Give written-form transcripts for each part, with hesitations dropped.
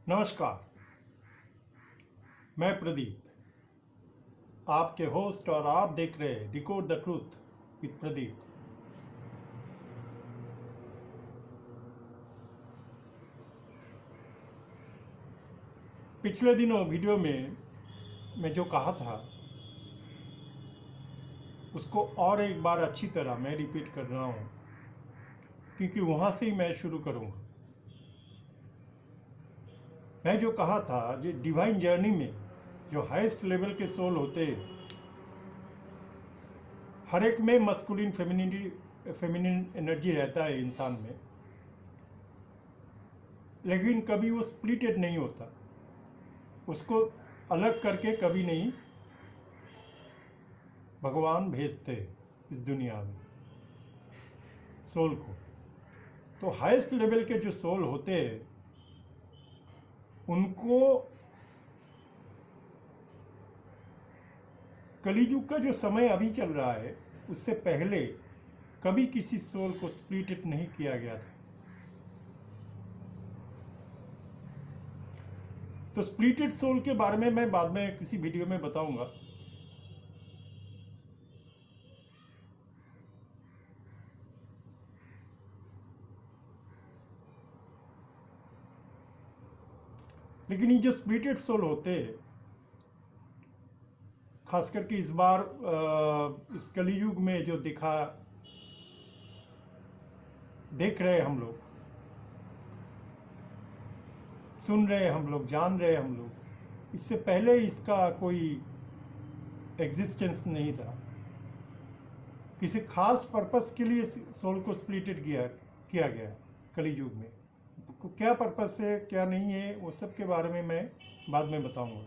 नमस्कार। मैं प्रदीप, आपके होस्ट, और आप देख रहे हैं decode the truth with Pradeep. पिछले दिनों वीडियो में मैं जो कहा था उसको और एक बार अच्छी तरह मैं रिपीट कर रहा हूँ, क्योंकि वहाँ से ही मैं शुरू करूँगा। मैं जो कहा था, जो डिवाइन जर्नी में जो हाईएस्ट लेवल के सोल होते हैं, हर एक में मस्कुलिन फेमिनिन एनर्जी रहता है इंसान में, लेकिन कभी वो स्प्लिटेड नहीं होता। उसको अलग करके कभी नहीं भगवान भेजते इस दुनिया में सोल को। तो हाईएस्ट लेवल के जो सोल होते हैं उनको कलियुग का जो समय अभी चल रहा है उससे पहले कभी किसी सोल को स्प्लिटेड नहीं किया गया था। तो स्प्लिटेड सोल के बारे में मैं बाद में किसी वीडियो में बताऊंगा। लेकिन ये जो स्प्लिटेड सोल होते हैं, खास करके इस बार इस कलियुग में जो देख रहे हैं हम लोग, सुन रहे हैं हम लोग, जान रहे हैं हम लोग, इससे पहले इसका कोई एग्जिस्टेंस नहीं था। किसी खास पर्पस के लिए सोल को स्प्लिटेड किया गया कलियुग में। क्या पर्पस है, क्या नहीं है, वो सब के बारे में मैं बाद में बताऊंगा।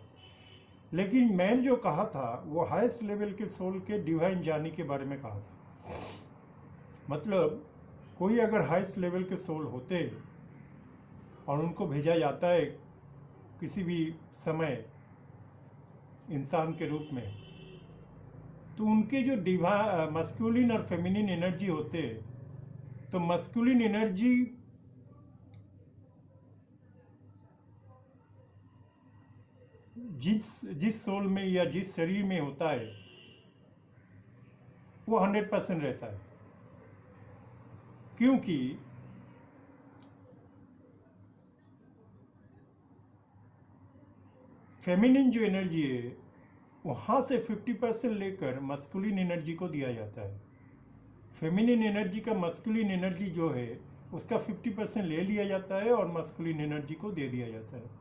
लेकिन मैंने जो कहा था वो हाईएस्ट लेवल के सोल के डिवाइन जर्नी के बारे में कहा था। मतलब कोई अगर हाईएस्ट लेवल के सोल होते और उनको भेजा जाता है किसी भी समय इंसान के रूप में, तो उनके जो मस्कुलिन और फेमिनिन एनर्जी होते, तो मस्कुलिन एनर्जी जिस सोल में या जिस शरीर में होता है वो 100% रहता है। क्योंकि फेमिनिन जो एनर्जी है वहाँ से 50% लेकर मस्कुलिन एनर्जी को दिया जाता है। फेमिनिन एनर्जी का मस्कुलिन एनर्जी जो है उसका 50% ले लिया जाता है और मस्कुलिन एनर्जी को दे दिया जाता है।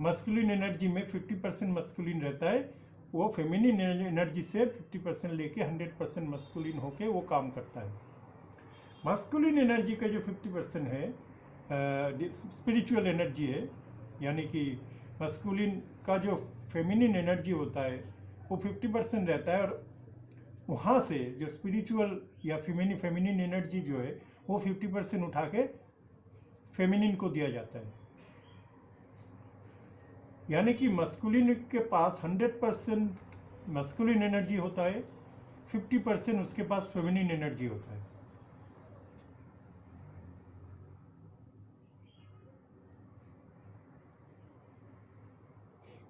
मस्कुलिन एनर्जी में 50% मस्कुलिन रहता है, वो फेमिनिन एनर्जी से 50% लेके 100% मस्कुलिन होके वो काम करता है। मस्कुलिन एनर्जी का जो 50% है स्पिरिचुअल एनर्जी है, यानी कि मस्कुलिन का जो फेमिनिन एनर्जी होता है वो 50% रहता है, और वहाँ से जो स्पिरिचुअल या फेमिनिन एनर्जी जो है वो 50% उठा के फेमिनिन को दिया जाता है। यानी कि मस्कुलिन के पास 100% मस्कुलिन एनर्जी होता है, 50% उसके पास फेमिनिन एनर्जी होता है।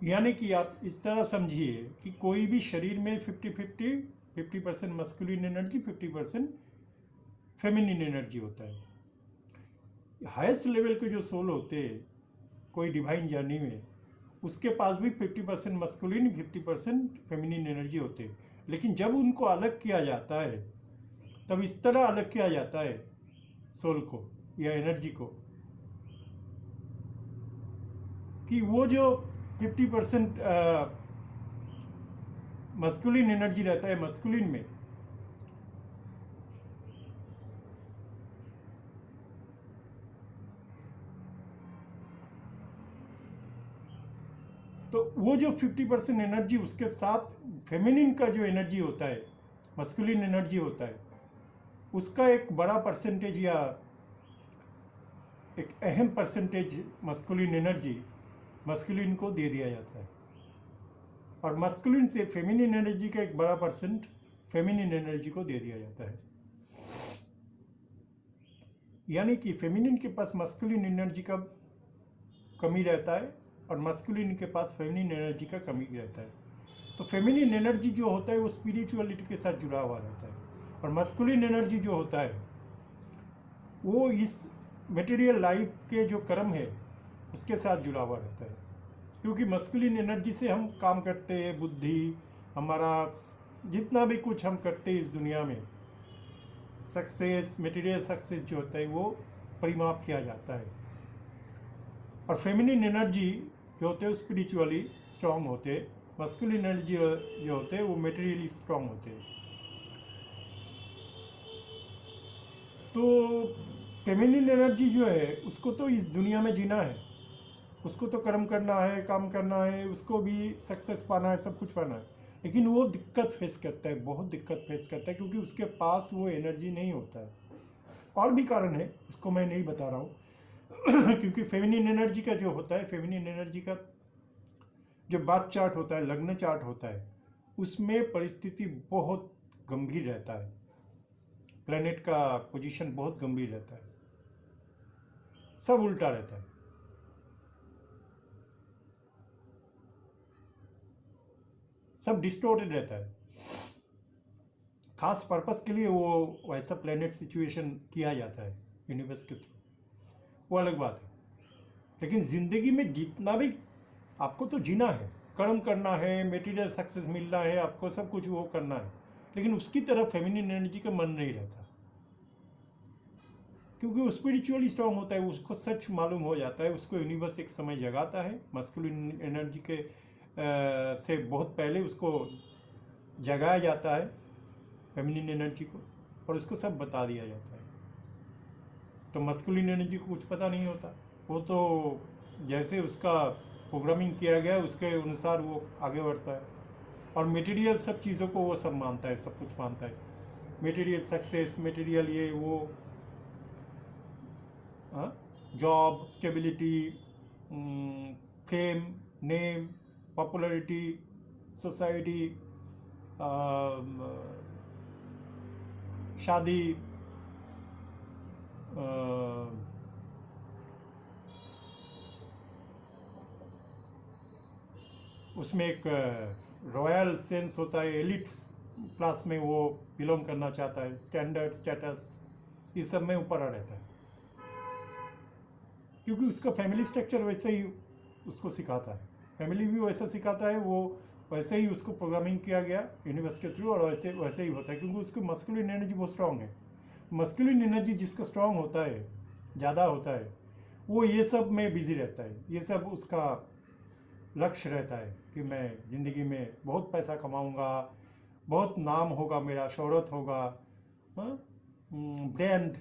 यानी कि आप इस तरह समझिए कि कोई भी शरीर में 50% मस्कुलिन एनर्जी, 50% फेमिनिन एनर्जी होता है। हाईएस्ट लेवल के जो सोल होते हैं कोई डिवाइन जर्नी में, उसके पास भी 50% मस्कुलिन, 50% फेमिनिन एनर्जी होते हैं। लेकिन जब उनको अलग किया जाता है तब इस तरह अलग किया जाता है सोल को या एनर्जी को कि वो जो 50% मस्कुलिन एनर्जी रहता है मस्कुलिन में, तो वो जो 50% एनर्जी उसके साथ फेमिनिन का जो एनर्जी होता है, मस्कुलिन एनर्जी होता है, उसका एक बड़ा परसेंटेज या एक अहम परसेंटेज मस्कुलिन एनर्जी मस्कुलिन को दे दिया जाता है, और मस्कुलिन से फेमिनिन एनर्जी का एक बड़ा परसेंट फेमिनिन एनर्जी को दे दिया जाता है। यानी कि फेमिनिन के पास मस्कुलिन एनर्जी का कमी रहता है और मस्कुलिन के पास फेमिनिन एनर्जी का कमी रहता है। तो फेमिनिन एनर्जी जो होता है वो स्पिरिचुअलिटी के साथ जुड़ा हुआ रहता है और मस्कुलिन एनर्जी जो होता है वो इस मटेरियल लाइफ के जो कर्म है उसके साथ जुड़ा हुआ रहता है। क्योंकि मस्कुलिन एनर्जी से हम काम करते हैं, बुद्धि, हमारा जितना भी कुछ हम करते हैं इस दुनिया में, सक्सेस, मटेरियल सक्सेस जो होता है वो परिमाप किया जाता है। और फेमिनिन एनर्जी जो होते हैं स्पिरिचुअली स्ट्रांग होते हैं, मस्कुलिन एनर्जी जो होते हैं वो मटेरियली स्ट्रांग होते हैं। तो फेमिनिन एनर्जी जो है उसको तो इस दुनिया में जीना है, उसको तो कर्म करना है, काम करना है, उसको भी सक्सेस पाना है, सब कुछ पाना है, लेकिन वो दिक्कत फेस करता है, बहुत दिक्कत फेस करता है क्योंकि उसके पास वो एनर्जी नहीं होता है। और भी कारण है, उसको मैं नहीं बता रहा हूँ क्योंकि फेमिनिन एनर्जी का जो होता है, फेमिनिन एनर्जी का जो बात चार्ट होता है, लग्न चार्ट होता है, उसमें परिस्थिति बहुत गंभीर रहता है, प्लेनेट का पोजीशन बहुत गंभीर रहता है, सब उल्टा रहता है। सब डिस्टोर्टेड रहता है। खास पर्पस के लिए वो वैसा प्लेनेट सिचुएशन किया जाता है यूनिवर्स के थ्रू, वो अलग बात है। लेकिन ज़िंदगी में जितना भी आपको तो जीना है, कर्म करना है, मटेरियल सक्सेस मिलना है, आपको सब कुछ वो करना है, लेकिन उसकी तरफ फेमिनिन एनर्जी का मन नहीं रहता क्योंकि वो स्पिरिचुअली स्ट्रांग होता है, उसको सच मालूम हो जाता है, उसको यूनिवर्स एक समय जगाता है। मस्कुलिन एनर्जी के से बहुत पहले उसको जगाया जाता है फेमिनिन एनर्जी को, और उसको सब बता दिया जाता है। तो मस्कुलिन एनर्जी को कुछ पता नहीं होता, वो तो जैसे उसका प्रोग्रामिंग किया गया उसके अनुसार वो आगे बढ़ता है। और मटेरियल सब चीज़ों को वो सब मानता है, सब कुछ मानता है, मटेरियल सक्सेस, मटेरियल ये वो, job, stability, fame, name, popularity, society, शादी, उसमें एक रॉयल सेंस होता है, एलिट क्लास में वो बिलोंग करना चाहता है, स्टैंडर्ड, स्टेटस, इस सब में ऊपर आ रहता है क्योंकि उसका फैमिली स्ट्रक्चर वैसे ही उसको सिखाता है, फैमिली भी वैसा सिखाता है, वो वैसे ही उसको प्रोग्रामिंग किया गया यूनिवर्स के थ्रू, और वैसे ही होता है क्योंकि उसको मस्कुलिन एनर्जी बहुत स्ट्रांग है। मस्कुलिन एनर्जी जिसका स्ट्रांग होता है, ज़्यादा होता है, वो ये सब में बिजी रहता है, ये सब उसका लक्ष्य रहता है कि मैं ज़िंदगी में बहुत पैसा कमाऊंगा, बहुत नाम होगा मेरा, शोहरत होगा, ब्रांड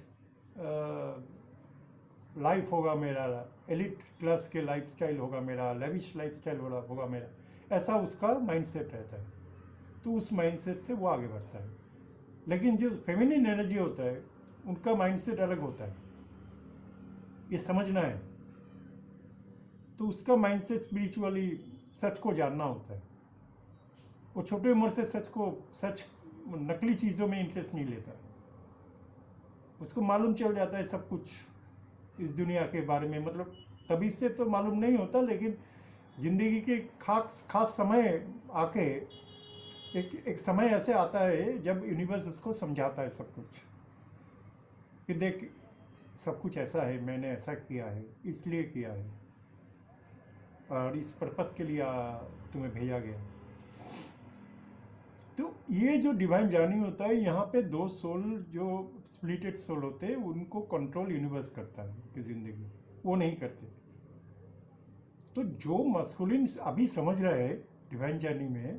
लाइफ होगा मेरा, एलिट क्लास के लाइफस्टाइल होगा मेरा, लेविश लाइफस्टाइल होगा मेरा, ऐसा उसका माइंडसेट रहता है। तो उस माइंडसेट से वो आगे बढ़ता है। लेकिन जो फेमिनिन एनर्जी होता है उनका माइंडसेट अलग होता है, ये समझना है। तो उसका माइंडसेट स्पिरिचुअली सच को जानना होता है, वो छोटे उम्र से सच नकली चीज़ों में इंटरेस्ट नहीं लेता, उसको मालूम चल जाता है सब कुछ इस दुनिया के बारे में, मतलब तभी से तो मालूम नहीं होता, लेकिन ज़िंदगी के खास समय आके एक समय ऐसे आता है जब यूनिवर्स उसको समझाता है सब कुछ कि देख सब कुछ ऐसा है, मैंने ऐसा किया है, इसलिए किया है, और इस पर्पस के लिए तुम्हें भेजा गया। तो ये जो डिवाइन जर्नी होता है, यहाँ पे दो सोल जो स्प्लिटेड सोल होते हैं उनको कंट्रोल यूनिवर्स करता है कि ज़िंदगी, वो नहीं करते। तो जो मस्कुलिन अभी समझ रहा है डिवाइन जर्नी में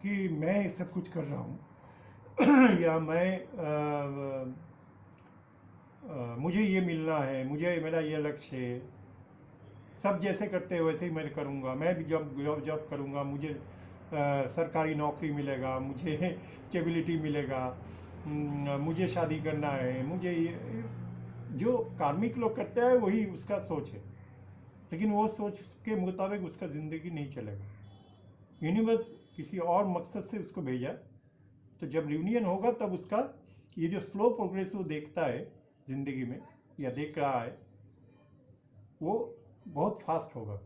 कि मैं सब कुछ कर रहा हूँ या मुझे ये मिलना है, मुझे मेरा ये लक्ष्य है, सब जैसे करते हैं वैसे ही मैं करूँगा, मैं भी जॉब करूँगा, मुझे सरकारी नौकरी मिलेगा, मुझे स्टेबिलिटी मिलेगा, मुझे शादी करना है, मुझे ये जो कार्मिक लोग करते हैं वही उसका सोच है, लेकिन वो सोच के मुताबिक उसका ज़िंदगी नहीं चलेगा। यूनिवर्स किसी और मकसद से उसको भेजा, तो जब रियूनियन होगा तब उसका ये जो स्लो प्रोग्रेस वो देखता है ज़िंदगी में या देख रहा है, वो बहुत फास्ट होगा,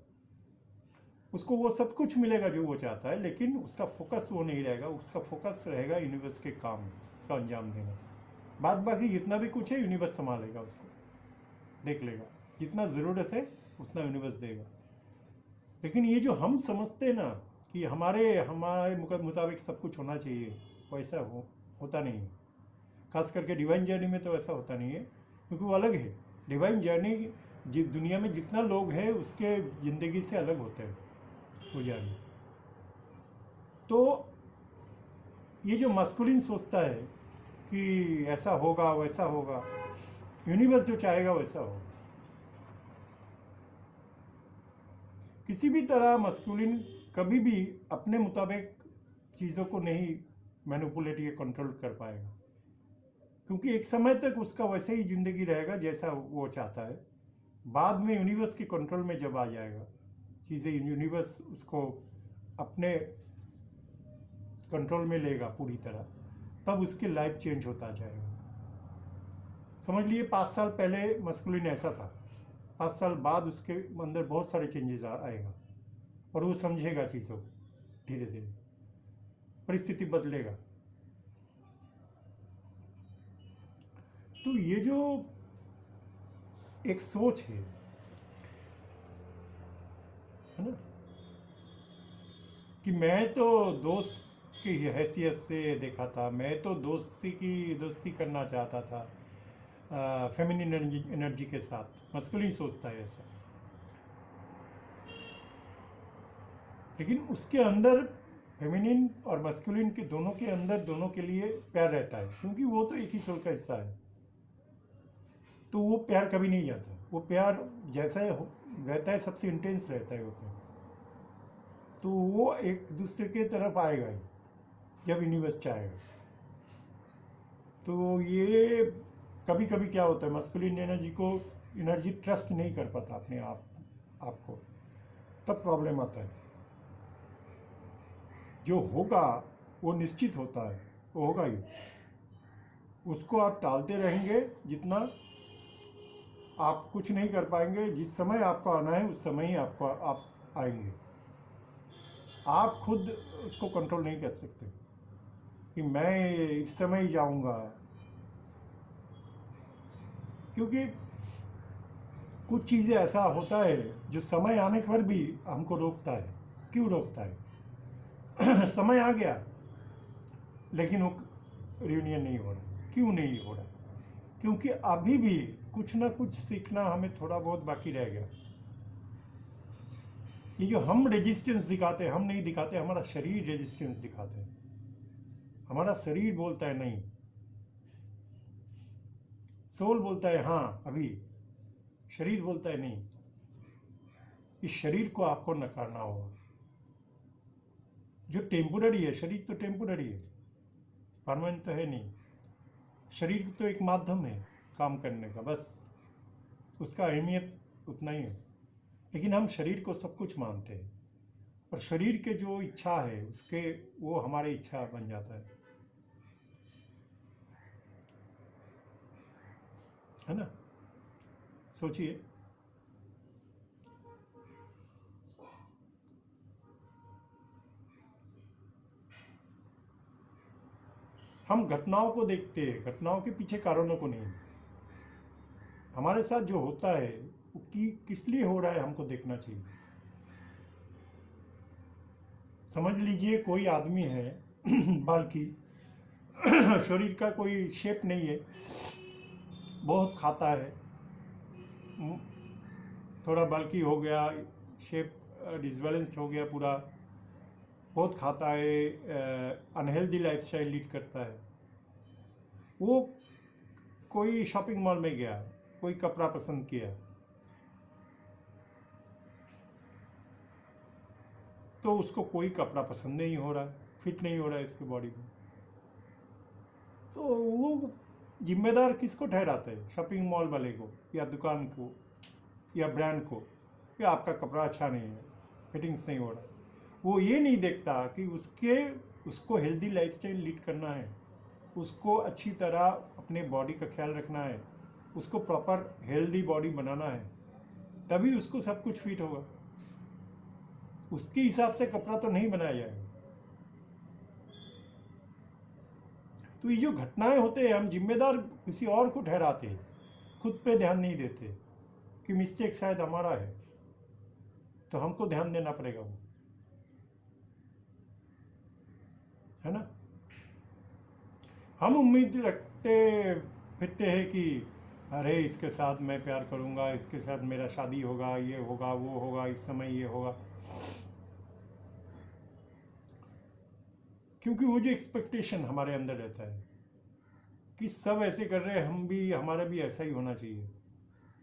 उसको वो सब कुछ मिलेगा जो वो चाहता है, लेकिन उसका फोकस वो नहीं रहेगा, उसका फोकस रहेगा यूनिवर्स के काम का अंजाम देना। बाद बाकी जितना भी कुछ है यूनिवर्स संभालेगा, उसको देख लेगा, जितना ज़रूरत है उतना यूनिवर्स देगा। लेकिन ये जो हम समझते हैं ना कि हमारे मुताबिक सब कुछ होना चाहिए, वैसा होता नहीं है। खास करके डिवाइन जर्नी में तो ऐसा होता नहीं है, क्योंकि वो अलग है। डिवाइन जर्नी दुनिया में जितना लोग हैं उसके ज़िंदगी से अलग होते हैं वो जर्नी। तो ये जो मस्कुलिन सोचता है कि ऐसा होगा वैसा होगा, यूनिवर्स जो चाहेगा वैसा होगा। किसी भी तरह मस्कुलिन कभी भी अपने मुताबिक चीज़ों को नहीं मैनिपुलेट या कंट्रोल कर पाएगा, क्योंकि एक समय तक उसका वैसे ही ज़िंदगी रहेगा जैसा वो चाहता है। बाद में यूनिवर्स के कंट्रोल में जब आ जाएगा चीज़ें, यूनिवर्स उसको अपने कंट्रोल में लेगा पूरी तरह, तब उसकी लाइफ चेंज होता जाएगा। समझ लिए 5 साल पहले मस्कुलिन ऐसा था, 5 साल बाद उसके अंदर बहुत सारे चेंजेस आएगा और वो समझेगा चीज़ों को, धीरे धीरे परिस्थिति बदलेगा। तो ये जो एक सोच है ना, कि मैं तो दोस्त की हैसियत से देखा था, मैं तो दोस्ती करना चाहता था फेमिनिन एनर्जी के साथ, मस्कुलिन सोचता है ऐसा। लेकिन उसके अंदर फेमिनिन और मस्कुलिन के दोनों के अंदर दोनों के लिए प्यार रहता है, क्योंकि वो तो एक ही सोल का हिस्सा है। तो वो प्यार कभी नहीं जाता, वो प्यार जैसा रहता है सबसे इंटेंस रहता है वो प्यार। तो वो एक दूसरे के तरफ आएगा ही जब यूनिवर्स चाहेगा। तो ये कभी कभी क्या होता है, मस्कुलिन एनर्जी ट्रस्ट नहीं कर पाता अपने आपको, तब प्रॉब्लम आता है। जो होगा वो निश्चित होता है, वो होगा ही। उसको आप टालते रहेंगे जितना, आप कुछ नहीं कर पाएंगे। जिस समय आपको आना है उस समय ही आप आएंगे। आप खुद उसको कंट्रोल नहीं कर सकते कि मैं इस समय ही जाऊंगा, क्योंकि कुछ चीज़ें ऐसा होता है जो समय आने पर भी हमको रोकता है। क्यों रोकता है? समय आ गया लेकिन वो रियूनियन नहीं हो रहा। क्यों नहीं हो रहा? क्योंकि अभी भी कुछ ना कुछ सीखना हमें थोड़ा बहुत बाकी रह गया। ये जो हम रेजिस्टेंस दिखाते हैं, हम नहीं दिखाते, हमारा शरीर रेजिस्टेंस दिखाते हैं। हमारा शरीर बोलता है नहीं, सोल बोलता है हाँ अभी, शरीर बोलता है नहीं। इस शरीर को आपको नकारना होगा। जो टेम्पोररी है, शरीर तो टेम्पोररी है, परमानेंट तो है नहीं। शरीर तो एक माध्यम है काम करने का, बस उसका अहमियत उतना ही है। लेकिन हम शरीर को सब कुछ मानते हैं, और शरीर के जो इच्छा है उसके वो हमारी इच्छा बन जाता है ना। सोचिए, हम घटनाओं को देखते हैं, घटनाओं के पीछे कारणों को नहीं। हमारे साथ जो होता है वो किस लिए हो रहा है हमको देखना चाहिए। समझ लीजिए कोई आदमी है बल्कि शरीर का कोई शेप नहीं है, बहुत खाता है, थोड़ा बल्कि हो गया, शेप डिसबैलेंस्ड हो गया पूरा, बहुत खाता है, अनहेल्दी लाइफस्टाइल लीड करता है। वो कोई शॉपिंग मॉल में गया, कोई कपड़ा पसंद किया, तो उसको कोई कपड़ा पसंद नहीं हो रहा, फिट नहीं हो रहा है इसकी बॉडी में। तो वो जिम्मेदार किसको ठहराते हैं? शॉपिंग मॉल वाले को, या दुकान को, या ब्रांड को, कि आपका कपड़ा अच्छा नहीं है, फिटिंग्स नहीं हो रहा। वो ये नहीं देखता कि उसको हेल्दी लाइफस्टाइल लीड करना है, उसको अच्छी तरह अपने बॉडी का ख्याल रखना है, उसको प्रॉपर हेल्दी बॉडी बनाना है, तभी उसको सब कुछ फिट होगा। उसके हिसाब से कपड़ा तो नहीं बनाया जाएगा। तो ये जो घटनाएं होते हैं, हम जिम्मेदार किसी और को ठहराते हैं, खुद पे ध्यान नहीं देते कि मिस्टेक शायद हमारा है, तो हमको ध्यान देना पड़ेगा वो, है ना। हम उम्मीद रखते फिरते हैं कि अरे इसके साथ मैं प्यार करूंगा, इसके साथ मेरा शादी होगा, ये होगा, वो होगा, इस समय ये होगा, क्योंकि वो जो एक्सपेक्टेशन हमारे अंदर रहता है कि सब ऐसे कर रहे हैं, हम भी, हमारा भी ऐसा ही होना चाहिए,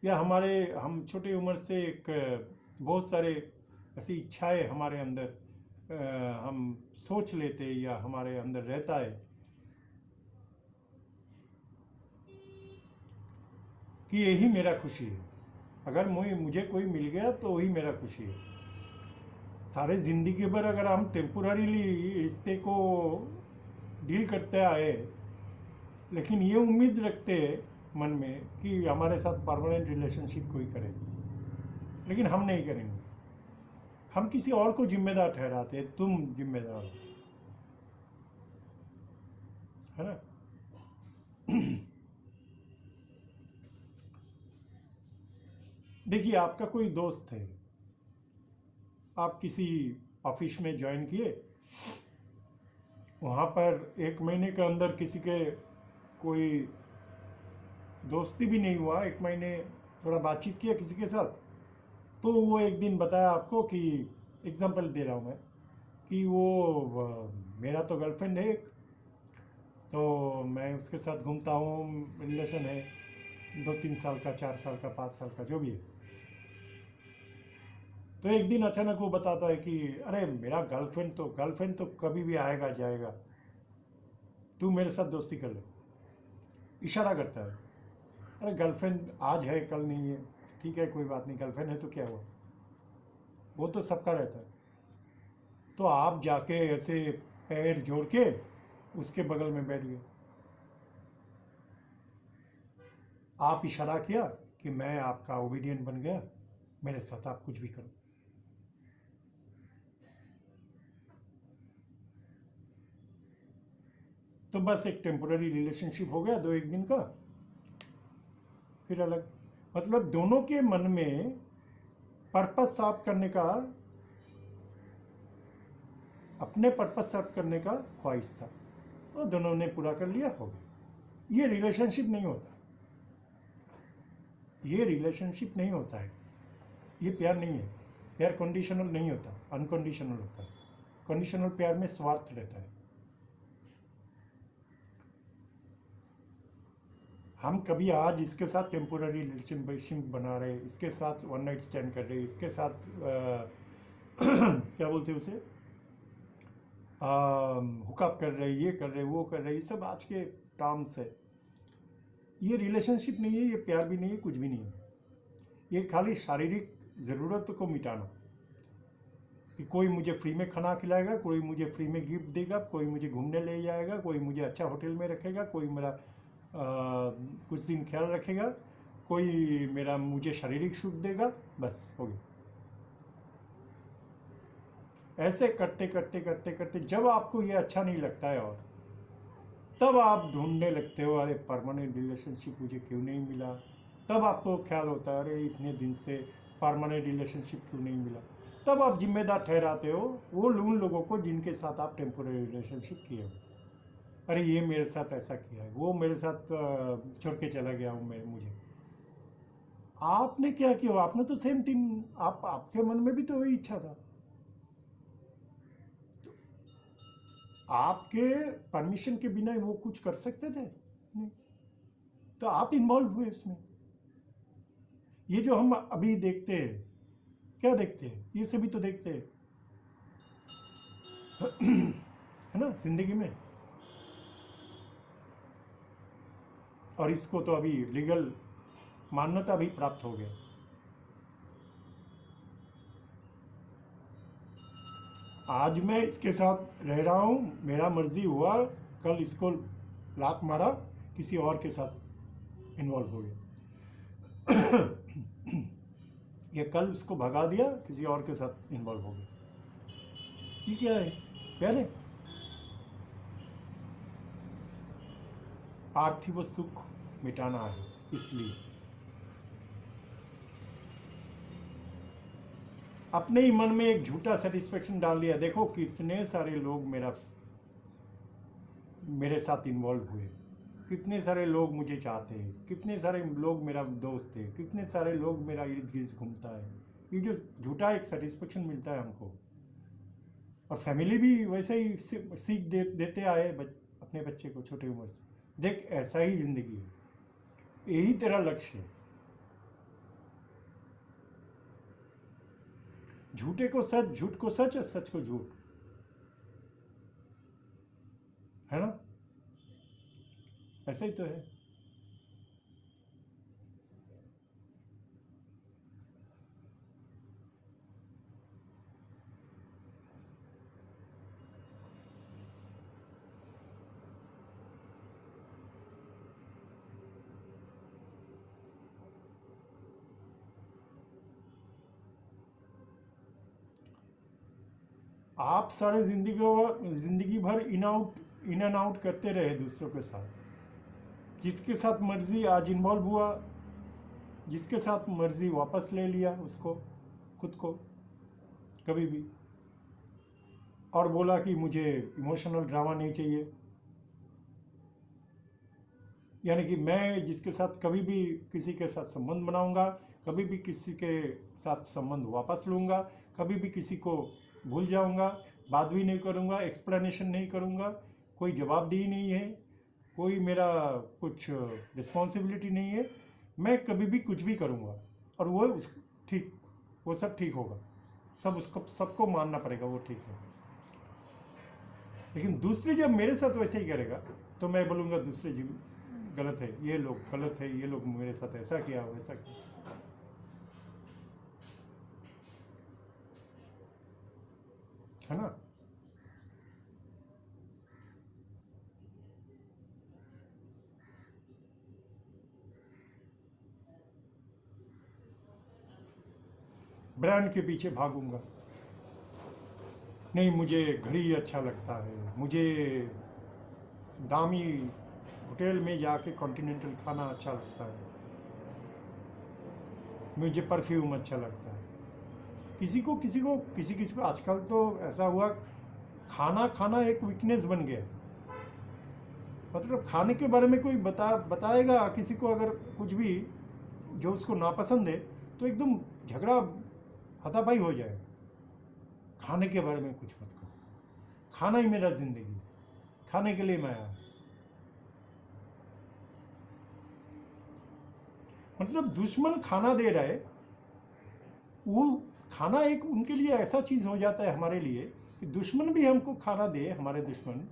या हम छोटी उम्र से एक बहुत सारे ऐसी इच्छाएं हमारे अंदर हम सोच लेते हैं या हमारे अंदर रहता है कि यही मेरा खुशी है, अगर मुझे कोई मिल गया तो वही मेरा खुशी है। सारे ज़िंदगी भर अगर हम टेम्पोररीली रिश्ते को डील करते आए, लेकिन ये उम्मीद रखते मन में कि हमारे साथ परमानेंट रिलेशनशिप कोई करे, लेकिन हम नहीं करेंगे, हम किसी और को जिम्मेदार ठहराते हैं, तुम जिम्मेदार हो, है ना। देखिए, आपका कोई दोस्त है, आप किसी ऑफिस में ज्वाइन किए, वहाँ पर 1 महीने के अंदर किसी के कोई दोस्ती भी नहीं हुआ, 1 महीने थोड़ा बातचीत किया किसी के साथ, तो वो एक दिन बताया आपको कि, एग्जांपल दे रहा हूँ मैं, कि वो मेरा तो गर्लफ्रेंड है एक, तो मैं उसके साथ घूमता हूँ, रिलेशन है 2-3 साल का, 4 साल का, 5 साल का, जो भी है। तो एक दिन अचानक वो बताता है कि अरे मेरा गर्लफ्रेंड तो कभी भी आएगा जाएगा, तू मेरे साथ दोस्ती कर ले। इशारा करता है, अरे गर्लफ्रेंड आज है कल नहीं है, ठीक है कोई बात नहीं, गर्लफ्रेंड है तो क्या हुआ, वो तो सबका रहता है। तो आप जाके ऐसे पैर जोड़ के उसके बगल में बैठ गए, आप इशारा किया कि मैं आपका ओबीडियंट बन गया, मेरे साथ आप कुछ भी करो। तो बस एक टेम्पोररी रिलेशनशिप हो गया 2-1 दिन का, फिर अलग। मतलब दोनों के मन में पर्पस साफ करने का, अपने पर्पस साफ करने का ख्वाहिश था, और दोनों ने पूरा कर लिया, हो गया। ये रिलेशनशिप नहीं होता, ये रिलेशनशिप नहीं होता है, ये प्यार नहीं है। प्यार कंडीशनल नहीं होता, अनकंडीशनल होता है। कंडीशनल प्यार में स्वार्थ रहता है। हम कभी आज इसके साथ टेम्पोररी रिलेशनशिप बना रहे, इसके साथ वन नाइट स्टैंड कर रहे, इसके साथ क्या बोलते हैं उसे, हुकअप कर रहे, ये कर रहे, वो कर रहे, ये सब आज के टर्म्स है। ये रिलेशनशिप नहीं है, ये प्यार भी नहीं है, कुछ भी नहीं है। ये खाली शारीरिक ज़रूरत को मिटाना, कि कोई मुझे फ्री में खाना खिलाएगा, कोई मुझे फ्री में गिफ्ट देगा, कोई मुझे घूमने ले जाएगा, कोई मुझे अच्छा होटल में रखेगा, कोई मेरा कुछ दिन ख्याल रखेगा, कोई मेरा मुझे शारीरिक सुख देगा, बस हो गया। ऐसे करते करते करते करते जब आपको ये अच्छा नहीं लगता है, और तब आप ढूंढने लगते हो, अरे परमानेंट रिलेशनशिप मुझे क्यों नहीं मिला। तब आपको ख्याल होता है, अरे इतने दिन से परमानेंट रिलेशनशिप क्यों नहीं मिला। तब आप जिम्मेदार ठहराते हो वो उन लोगों को जिनके साथ आप टेम्पोररी रिलेशनशिप किए हो। अरे ये मेरे साथ ऐसा किया है, वो मेरे साथ छोड़ के चला गया हूँ मैं, मुझे। आपने क्या किया, आपने तो सेम थिंग, आपके मन में भी तो वही इच्छा था, तो आपके परमिशन के बिना वो कुछ कर सकते थे नहीं, तो आप इन्वॉल्व हुए इसमें। ये जो हम अभी देखते हैं, क्या देखते हैं, ये सभी तो देखते हैं है ना, जिंदगी में। और इसको तो अभी लीगल मान्यता भी प्राप्त हो गया। आज मैं इसके साथ रह रहा हूँ, मेरा मर्जी हुआ, कल इसको लात मारा, किसी और के साथ इन्वॉल्व हो गया। ये कल उसको भगा दिया, किसी और के साथ इन्वॉल्व हो गया। ये क्या है? प्यार है? पार्थिव सुख मिटाना है, इसलिए अपने ही मन में एक झूठा सेटिस्फेक्शन डाल दिया। देखो कितने सारे लोग मेरे साथ इन्वॉल्व हुए, कितने सारे लोग मुझे चाहते हैं, कितने सारे लोग मेरा दोस्त है, कितने सारे लोग मेरा इर्द गिर्द घूमता है। ये जो झूठा एक सेटिस्फेक्शन मिलता है हमको, और फैमिली भी वैसे ही सीख देते आए अपने बच्चे को छोटे उम्र से, देख ऐसा ही जिंदगी है, यही तेरा लक्ष्य है। झूठे को सच, झूठ को सच, और सच को झूठ, है ना? ऐसा ही तो है। आप सारे जिंदगी भर इन एंड आउट करते रहे दूसरों के साथ, जिसके साथ मर्जी आज इन्वॉल्व हुआ, जिसके साथ मर्जी वापस ले लिया उसको, खुद को कभी भी, और बोला कि मुझे इमोशनल ड्रामा नहीं चाहिए। यानी कि मैं जिसके साथ कभी भी किसी के साथ संबंध बनाऊंगा, कभी भी किसी के साथ संबंध वापस लूँगा, कभी भी किसी को भूल जाऊंगा, बात भी नहीं करूंगा, एक्सप्लेनेशन नहीं करूंगा, कोई जवाबदेही नहीं है, कोई मेरा कुछ रिस्पॉन्सिबिलिटी नहीं है, मैं कभी भी कुछ भी करूंगा और वो सब ठीक होगा, सबको मानना पड़ेगा वो ठीक है। लेकिन दूसरे जब मेरे साथ वैसे ही करेगा तो मैं बोलूँगा दूसरे जी गलत है, ये लोग गलत है, ये लोग मेरे साथ ऐसा किया वैसा किया। है ना? ब्रांड के पीछे भागूंगा, नहीं मुझे घड़ी अच्छा लगता है, मुझे दामी होटल में जाके कॉन्टिनेंटल खाना अच्छा लगता है, मुझे परफ्यूम अच्छा लगता है। किसी को आजकल तो ऐसा हुआ, खाना एक वीकनेस बन गया। मतलब खाने के बारे में कोई बताएगा किसी को अगर कुछ भी जो उसको नापसंद है तो एकदम झगड़ा हाथापाई हो जाएगा। खाने के बारे में कुछ मत करो, खाना ही मेरा जिंदगी, खाने के लिए मैं आया। मतलब दुश्मन खाना दे रहा है, वो खाना एक उनके लिए ऐसा चीज़ हो जाता है हमारे लिए कि दुश्मन भी हमको खाना दे, हमारे दुश्मन,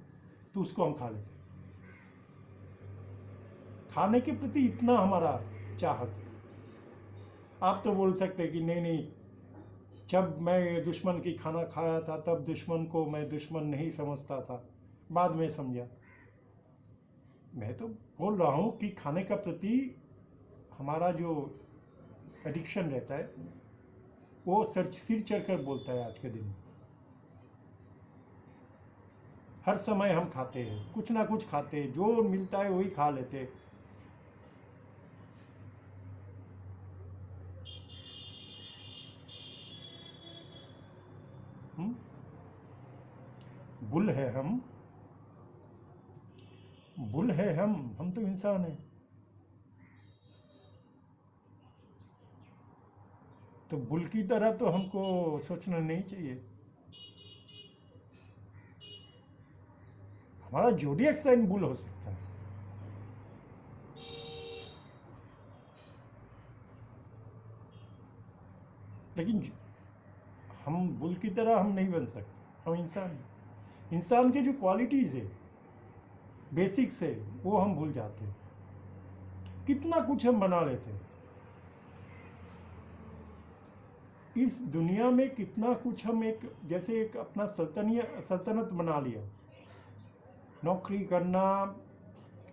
तो उसको हम खा लेते हैं। खाने के प्रति इतना हमारा चाहत है। आप तो बोल सकते हैं कि नहीं, जब मैं दुश्मन की खाना खाया था तब दुश्मन को मैं दुश्मन नहीं समझता था, बाद में समझा। मैं तो बोल रहा हूँ कि खाने का प्रति हमारा जो एडिक्शन रहता है वो सिर चढ़ कर बोलता है आज के दिन। हर समय हम खाते हैं, कुछ ना कुछ खाते हैं, जो मिलता है वही खा लेते हैं। बुल है हम तो इंसान हैं। तो बुल की तरह तो हमको सोचना नहीं चाहिए। हमारा जोडिएक साइन बुल हो सकता है, लेकिन हम बुल की तरह हम नहीं बन सकते। हम इंसान हैं, इंसान के जो क्वालिटीज़ है, बेसिक्स है, वो हम भूल जाते हैं। कितना कुछ हम बना लेते हैं इस दुनिया में, कितना कुछ हम जैसे एक अपना सल्तनत बना लिया। नौकरी करना,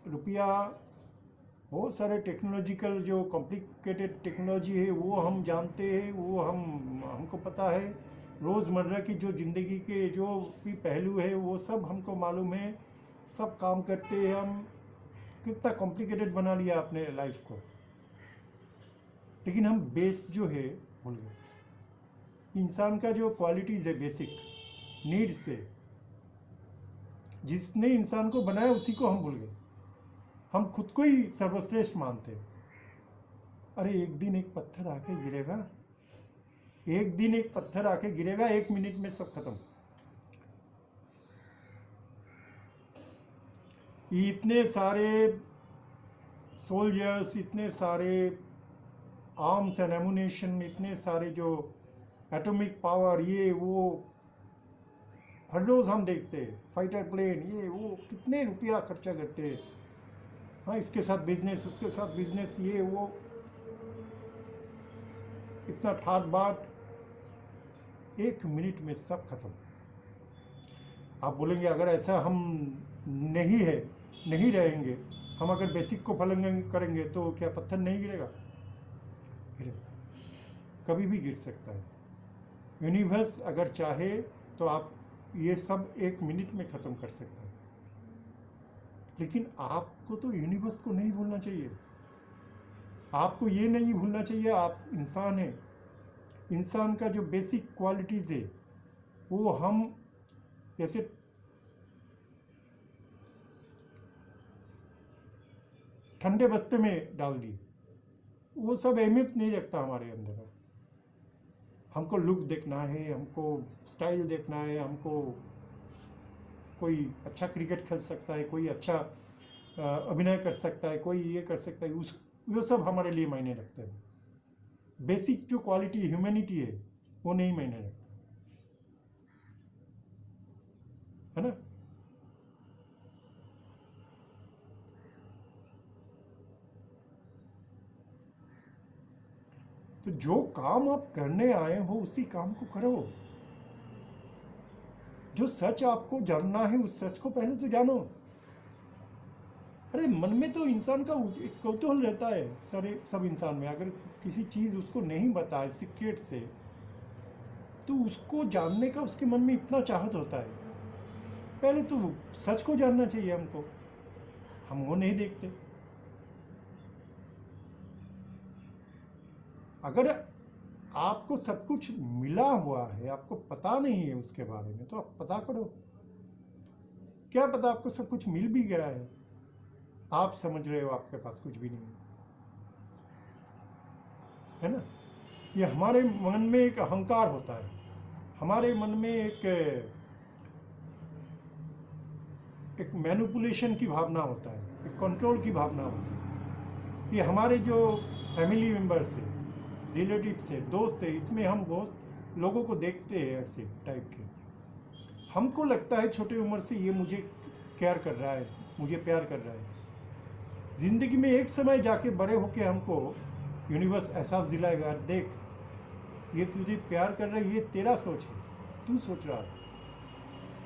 रुपया, बहुत सारे टेक्नोलॉजिकल जो कॉम्प्लिकेटेड टेक्नोलॉजी है वो हम जानते हैं, वो हमको पता है। रोज़मर्रा की जो ज़िंदगी के जो भी पहलू है वो सब हमको मालूम है, सब काम करते हैं हम। कितना कॉम्प्लिकेटेड बना लिया आपने लाइफ को, लेकिन हम बेस जो है भूल गए। इंसान का जो क्वालिटीज़ है बेसिक नीड्स से, जिसने इंसान को बनाया उसी को हम भूल गए। हम खुद को ही सर्वश्रेष्ठ मानते हैं। अरे एक दिन एक पत्थर आके गिरेगा, एक दिन एक पत्थर आके गिरेगा, 1 मिनट में सब खत्म। इतने सारे सोल्जर्स, इतने सारे आर्म्स एंड एमुनेशन, इतने सारे जो एटॉमिक पावर, ये वो हर रोज़ हम देखते हैं। फाइटर प्लेन, ये वो कितने रुपया खर्चा करते हैं। हाँ, इसके साथ बिजनेस, उसके साथ बिजनेस, ये वो इतना ठाट बाट, 1 मिनट में सब खत्म। आप बोलेंगे अगर ऐसा हम नहीं है, नहीं रहेंगे, हम अगर बेसिक को फॉलो करेंगे तो क्या पत्थर नहीं गिरेगा? गिरेगा, कभी भी गिर सकता है। यूनिवर्स अगर चाहे तो आप ये सब 1 मिनट में ख़त्म कर सकते हैं। लेकिन आपको तो यूनिवर्स को नहीं भूलना चाहिए। आपको ये नहीं भूलना चाहिए आप इंसान हैं। इंसान का जो बेसिक क्वालिटीज़ है वो हम जैसे ठंडे बस्ते में डाल दिए, वो सब अहमियत नहीं रखता हमारे अंदर। हमको लुक देखना है, हमको स्टाइल देखना है, हमको कोई अच्छा क्रिकेट खेल सकता है, कोई अच्छा अभिनय कर सकता है, कोई ये कर सकता है, वो सब हमारे लिए मायने रखते हैं। बेसिक जो क्वालिटी ह्यूमैनिटी है वो नहीं मायने रखता, है ना? तो जो काम आप करने आए हो उसी काम को करो। जो सच आपको जानना है उस सच को पहले तो जानो। अरे मन में तो इंसान का एक कौतूहल रहता है सारे सब इंसान में। अगर किसी चीज़ उसको नहीं बताए सीक्रेट से, तो उसको जानने का उसके मन में इतना चाहत होता है। पहले तो सच को जानना चाहिए हमको, हम वो नहीं देखते। अगर आपको सब कुछ मिला हुआ है, आपको पता नहीं है उसके बारे में, तो आप पता करो। क्या पता आपको सब कुछ मिल भी गया है, आप समझ रहे हो आपके पास कुछ भी नहीं है ना? ये हमारे मन में एक अहंकार होता है, हमारे मन में एक मैनिपुलेशन की भावना होता है, एक कंट्रोल की भावना होती है। ये हमारे जो फैमिली मेम्बर्स है, रिलेटिव्स है, दोस्त है, इसमें हम बहुत लोगों को देखते हैं ऐसे टाइप के। हमको लगता है छोटी उम्र से ये मुझे केयर कर रहा है, मुझे प्यार कर रहा है। ज़िंदगी में एक समय जाके बड़े होके हमको यूनिवर्स एहसास दिलाएगा, देख ये तुझे प्यार कर रहा है, ये तेरा सोच है, तू सोच रहा है,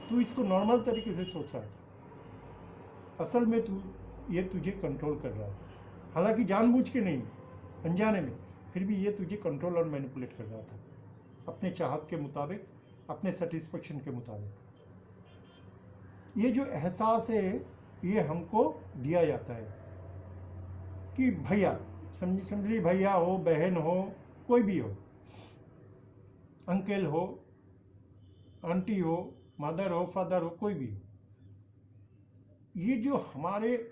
तू इसको नॉर्मल तरीके से सोच रहा था, असल में ये तुझे कंट्रोल कर रहा है। हालांकि जानबूझ के नहीं, अनजाने में, फिर भी ये तुझे कंट्रोल और मैनिपुलेट कर रहा था अपने चाहत के मुताबिक, अपने सेटिस्फेक्शन के मुताबिक। ये जो एहसास है ये हमको दिया जाता है कि भैया, समझिए भैया हो, बहन हो, कोई भी हो, अंकल हो, आंटी हो, मदर हो, फादर हो, कोई भी हो, ये जो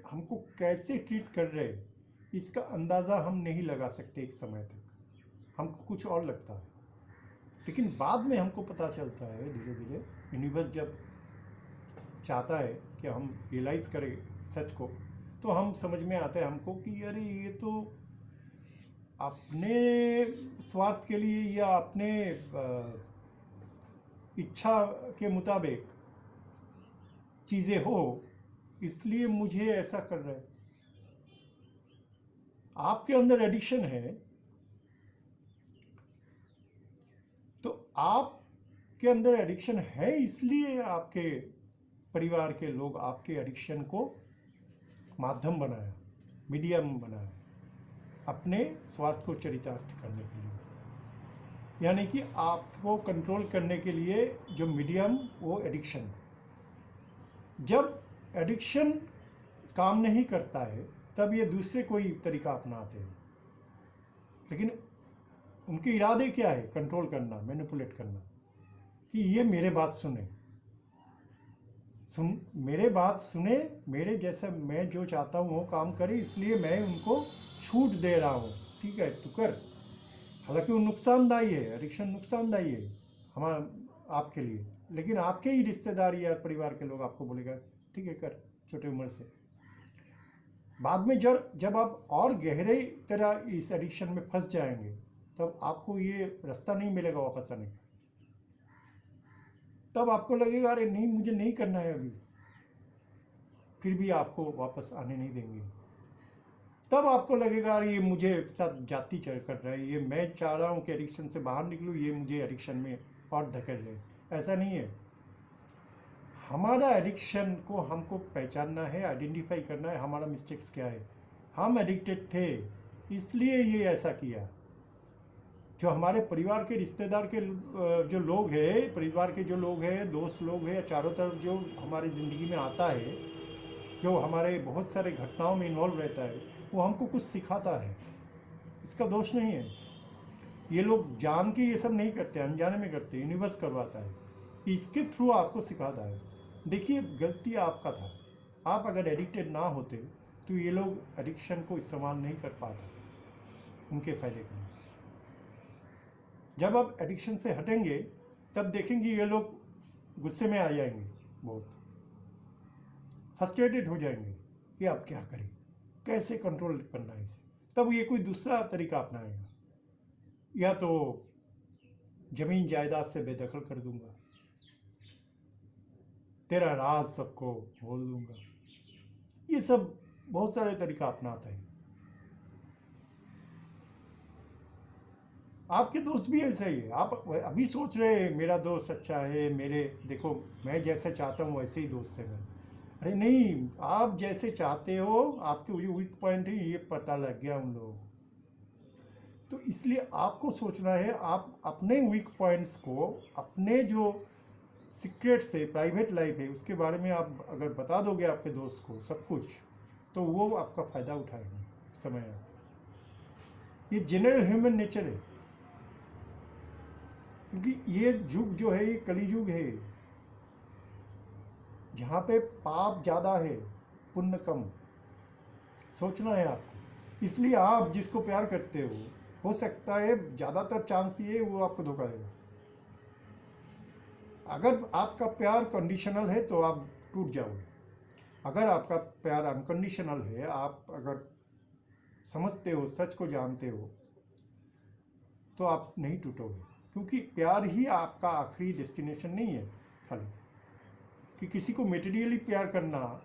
हमको कैसे ट्रीट कर रहे हैं इसका अंदाज़ा हम नहीं लगा सकते एक समय तक। हमको कुछ और लगता है, लेकिन बाद में हमको पता चलता है धीरे धीरे, यूनिवर्स जब चाहता है कि हम रियलाइज़ करें सच को, तो हम समझ में आता है हमको कि अरे ये तो अपने स्वार्थ के लिए या अपने इच्छा के मुताबिक चीज़ें हो, इसलिए मुझे ऐसा कर रहा है। आपके अंदर एडिक्शन है तो आपके अंदर एडिक्शन है, इसलिए आपके परिवार के लोग आपके एडिक्शन को माध्यम बनाया, मीडियम बना है अपने स्वार्थ को चरितार्थ करने के लिए। यानी कि आपको कंट्रोल करने के लिए जो मीडियम, वो एडिक्शन। जब एडिक्शन काम नहीं करता है तब ये दूसरे कोई तरीका अपनाते हैं, लेकिन उनके इरादे क्या है? कंट्रोल करना, मैनिपुलेट करना, कि ये मेरे बात सुने, मेरे बात सुने, मेरे जैसा मैं जो चाहता हूँ वो काम करे, इसलिए मैं उनको छूट दे रहा हूँ, ठीक है तू कर। हालांकि वो नुकसानदायी है, एडिक्शन नुकसानदायी है हमारा आपके लिए, लेकिन आपके ही रिश्तेदार या परिवार के लोग आपको बोलेगा ठीक है कर, छोटे उम्र से। बाद में जब आप और गहरे तरह इस एडिक्शन में फंस जाएंगे तब आपको ये रास्ता नहीं मिलेगा वापस आने का। तब आपको लगेगा अरे नहीं, मुझे नहीं करना है अभी, फिर भी आपको वापस आने नहीं देंगे। तब आपको लगेगा अरे ये मुझे साथ जाती चढ़ कर रहा है, ये मैं चाह रहा हूँ कि एडिक्शन से बाहर निकलूँ, ये मुझे एडिक्शन में और धकेल ले। ऐसा नहीं है। हमारा एडिक्शन को हमको पहचानना है, आइडेंटिफाई करना है, हमारा मिस्टेक्स क्या है। हम एडिक्टेड थे इसलिए ये ऐसा किया। जो हमारे परिवार के रिश्तेदार के जो लोग हैं, परिवार के जो लोग हैं, दोस्त लोग हैं, चारों तरफ जो हमारी ज़िंदगी में आता है, जो हमारे बहुत सारे घटनाओं में इन्वॉल्व रहता है, वो हमको कुछ सिखाता है। इसका दोष नहीं है। ये लोग जान के ये सब नहीं करते, अनजाने में करते, यूनिवर्स करवाता है, इसके थ्रू आपको सिखाता है। देखिए गलती आपका था। आप अगर एडिक्टेड ना होते तो ये लोग एडिक्शन को इस्तेमाल नहीं कर पाते उनके फ़ायदे के लिए। जब आप एडिक्शन से हटेंगे तब देखेंगे ये लोग गुस्से में आ जाएंगे, बहुत फ्रस्ट्रेटेड हो जाएंगे कि आप क्या करें, कैसे कंट्रोल करना है इसे। तब ये कोई दूसरा तरीका अपनाएगा, या तो ज़मीन जायदाद से बेदखल कर दूंगा, तेरा राज सबको बोल दूंगा, ये सब बहुत सारे तरीका अपनाता है। आपके दोस्त भी ऐसा ही है। आप अभी सोच रहे हैं मेरा दोस्त अच्छा है, मेरे देखो मैं जैसे चाहता हूँ वैसे ही दोस्त है मेरा। अरे नहीं, आप जैसे चाहते हो, आपके वीक पॉइंट है ये पता लग गया उन लोगों को। तो इसलिए आपको सोचना है, आप अपने वीक पॉइंट्स को, अपने जो सीक्रेट्स है, प्राइवेट लाइफ है, उसके बारे में आप अगर बता दोगे आपके दोस्त को सब कुछ, तो वो आपका फ़ायदा उठाएंगे समय आए। ये जनरल ह्यूमन नेचर है, क्योंकि ये युग जो है ये कली युग है, जहाँ पे पाप ज़्यादा है, पुण्य कम। सोचना है आपको। इसलिए आप जिसको प्यार करते हो सकता है ज़्यादातर चांस ये वो आपको धोखा देगा। अगर आपका प्यार कंडीशनल है तो आप टूट जाओगे। अगर आपका प्यार अनकंडीशनल है, आप अगर समझते हो, सच को जानते हो, तो आप नहीं टूटोगे। क्योंकि प्यार ही आपका आखिरी डेस्टिनेशन नहीं है। खाली कि किसी को मेटेरियली प्यार करना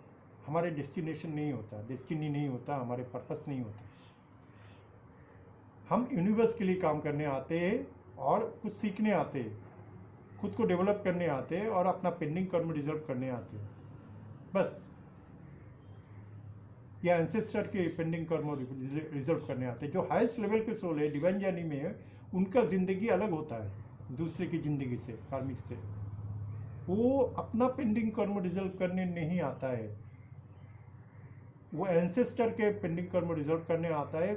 हमारे डेस्टिनेशन नहीं होता, डेस्टिनी नहीं होता, हमारे पर्पस नहीं होता। हम यूनिवर्स के लिए काम करने आते हैं और कुछ सीखने आते हैं, खुद को डेवलप करने आते हैं और अपना पेंडिंग कर्म रिजर्व करने आते हैं, बस। या एंसेस्टर के पेंडिंग कर्म रिजर्व करने आते हैं। जो हाईएस्ट लेवल के सोल है, डिवाइन जर्नी में है, उनका ज़िंदगी अलग होता है दूसरे की ज़िंदगी से, कार्मिक से। वो अपना पेंडिंग कर्म रिजर्व करने नहीं आता है, वो एंसेस्टर के पेंडिंग कर्म रिजर्व करने आता है,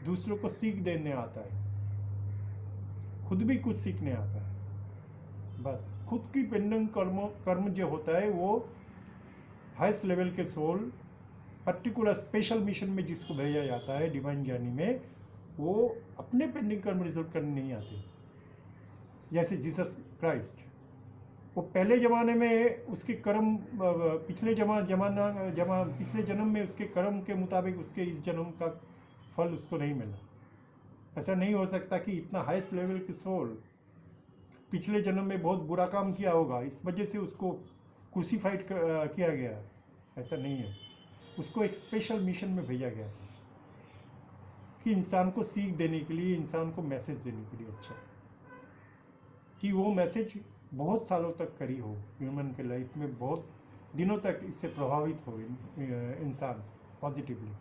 दूसरों को सीख देने आता है, खुद भी कुछ सीखने आता है। बस खुद की पेंडिंग कर्म जो होता है वो हाईएस्ट लेवल के सोल पर्टिकुलर स्पेशल मिशन में जिसको भेजा जाता है डिवाइन जर्नी में, वो अपने पेंडिंग कर्म रिजर्व करने नहीं आते। जैसे जीसस क्राइस्ट, वो पहले ज़माने में उसके कर्म, पिछले पिछले जन्म में उसके कर्म के मुताबिक उसके इस जन्म का फल उसको नहीं मिला। ऐसा नहीं हो सकता कि इतना हाईएस्ट लेवल के सोल पिछले जन्म में बहुत बुरा काम किया होगा, इस वजह से उसको क्रूसीफाइड किया गया। ऐसा नहीं है। उसको एक स्पेशल मिशन में भेजा गया था कि इंसान को सीख देने के लिए, इंसान को मैसेज देने के लिए, अच्छा, कि वो मैसेज बहुत सालों तक करी हो, ह्यूमन के लाइफ में बहुत दिनों तक इससे प्रभावित हो इंसान पॉजिटिवली।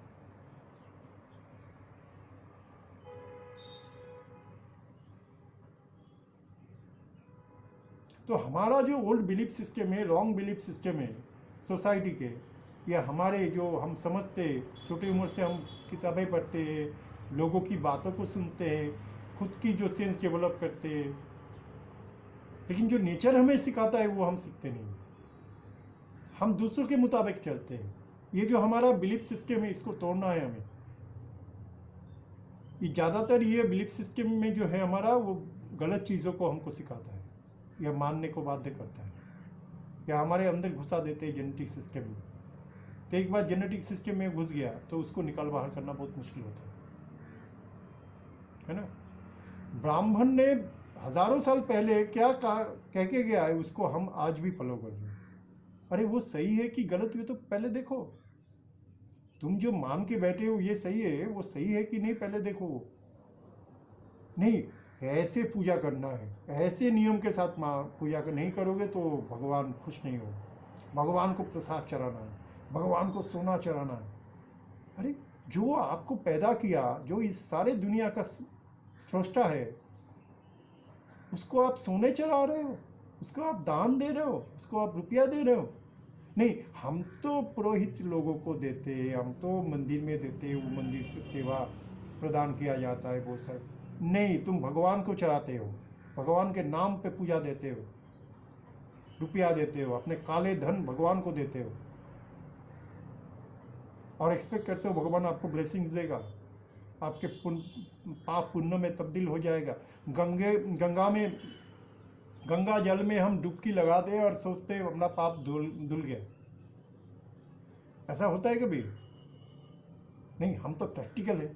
तो हमारा जो ओल्ड बिलीफ सिस्टम है, रॉन्ग बिलीफ सिस्टम है सोसाइटी के, या हमारे जो हम समझते, छोटी उम्र से हम किताबें पढ़ते हैं, लोगों की बातों को सुनते हैं, खुद की जो सेंस डेवलप करते हैं, लेकिन जो नेचर हमें सिखाता है वो हम सीखते नहीं, हम दूसरों के मुताबिक चलते हैं। ये जो हमारा बिलीफ सिस्टम है इसको तोड़ना है हमें। ये ज़्यादातर ये बिलीफ सिस्टम में जो है हमारा, वो गलत चीज़ों को हमको सिखाता है या मानने को बाध्य करता है, या हमारे अंदर घुसा देते हैं जेनेटिक सिस्टम में। तो एक बार जेनेटिक सिस्टम में घुस गया तो उसको निकाल बाहर करना बहुत मुश्किल होता है ना। ब्राह्मण ने हजारों साल पहले क्या कह के गया है, उसको हम आज भी फॉलो कर रहे हैं। अरे वो सही है कि गलत है तो पहले देखो, तुम जो मान के बैठे हो ये सही है, वो सही है कि नहीं पहले देखो। नहीं, ऐसे पूजा करना है, ऐसे नियम के साथ पूजा नहीं करोगे तो भगवान खुश नहीं हो, भगवान को प्रसाद चढ़ाना है, भगवान को सोना चढ़ाना है। अरे जो आपको पैदा किया, जो इस सारे दुनिया का स्रष्टा है, उसको आप सोने चढ़ा रहे हो, उसको आप दान दे रहे हो, उसको आप रुपया दे रहे हो। नहीं, हम तो पुरोहित लोगों को देते, हम तो मंदिर में देते, वो मंदिर से सेवा प्रदान किया जाता है बहुत सारे। नहीं, तुम भगवान को चढ़ाते हो, भगवान के नाम पे पूजा देते हो, रुपया देते हो, अपने काले धन भगवान को देते हो और एक्सपेक्ट करते हो भगवान आपको ब्लेसिंग्स देगा, आपके पाप पुण्य में तब्दील हो जाएगा। गंगा जल में हम डुबकी लगाते हैं और सोचते हैं अपना पाप धुल गया। ऐसा होता है कभी? नहीं, हम तो प्रैक्टिकल है,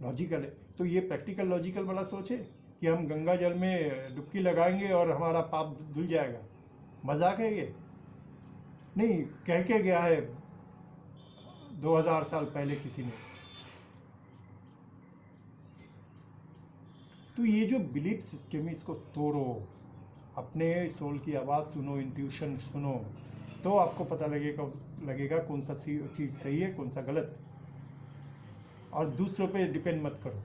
लॉजिकल है। तो ये प्रैक्टिकल लॉजिकल वाला सोच है कि हम गंगा जल में डुबकी लगाएंगे और हमारा पाप धुल जाएगा। मजाक है ये? नहीं, कह के गया है 2000 साल पहले किसी ने। तो ये जो बिलीफ सिस्टम है इसको तोड़ो, अपने सोल की आवाज़ सुनो, इंट्यूशन सुनो, तो आपको पता लगेगा कौन सा चीज़ सही है, कौन सा गलत। और दूसरों पे डिपेंड मत करो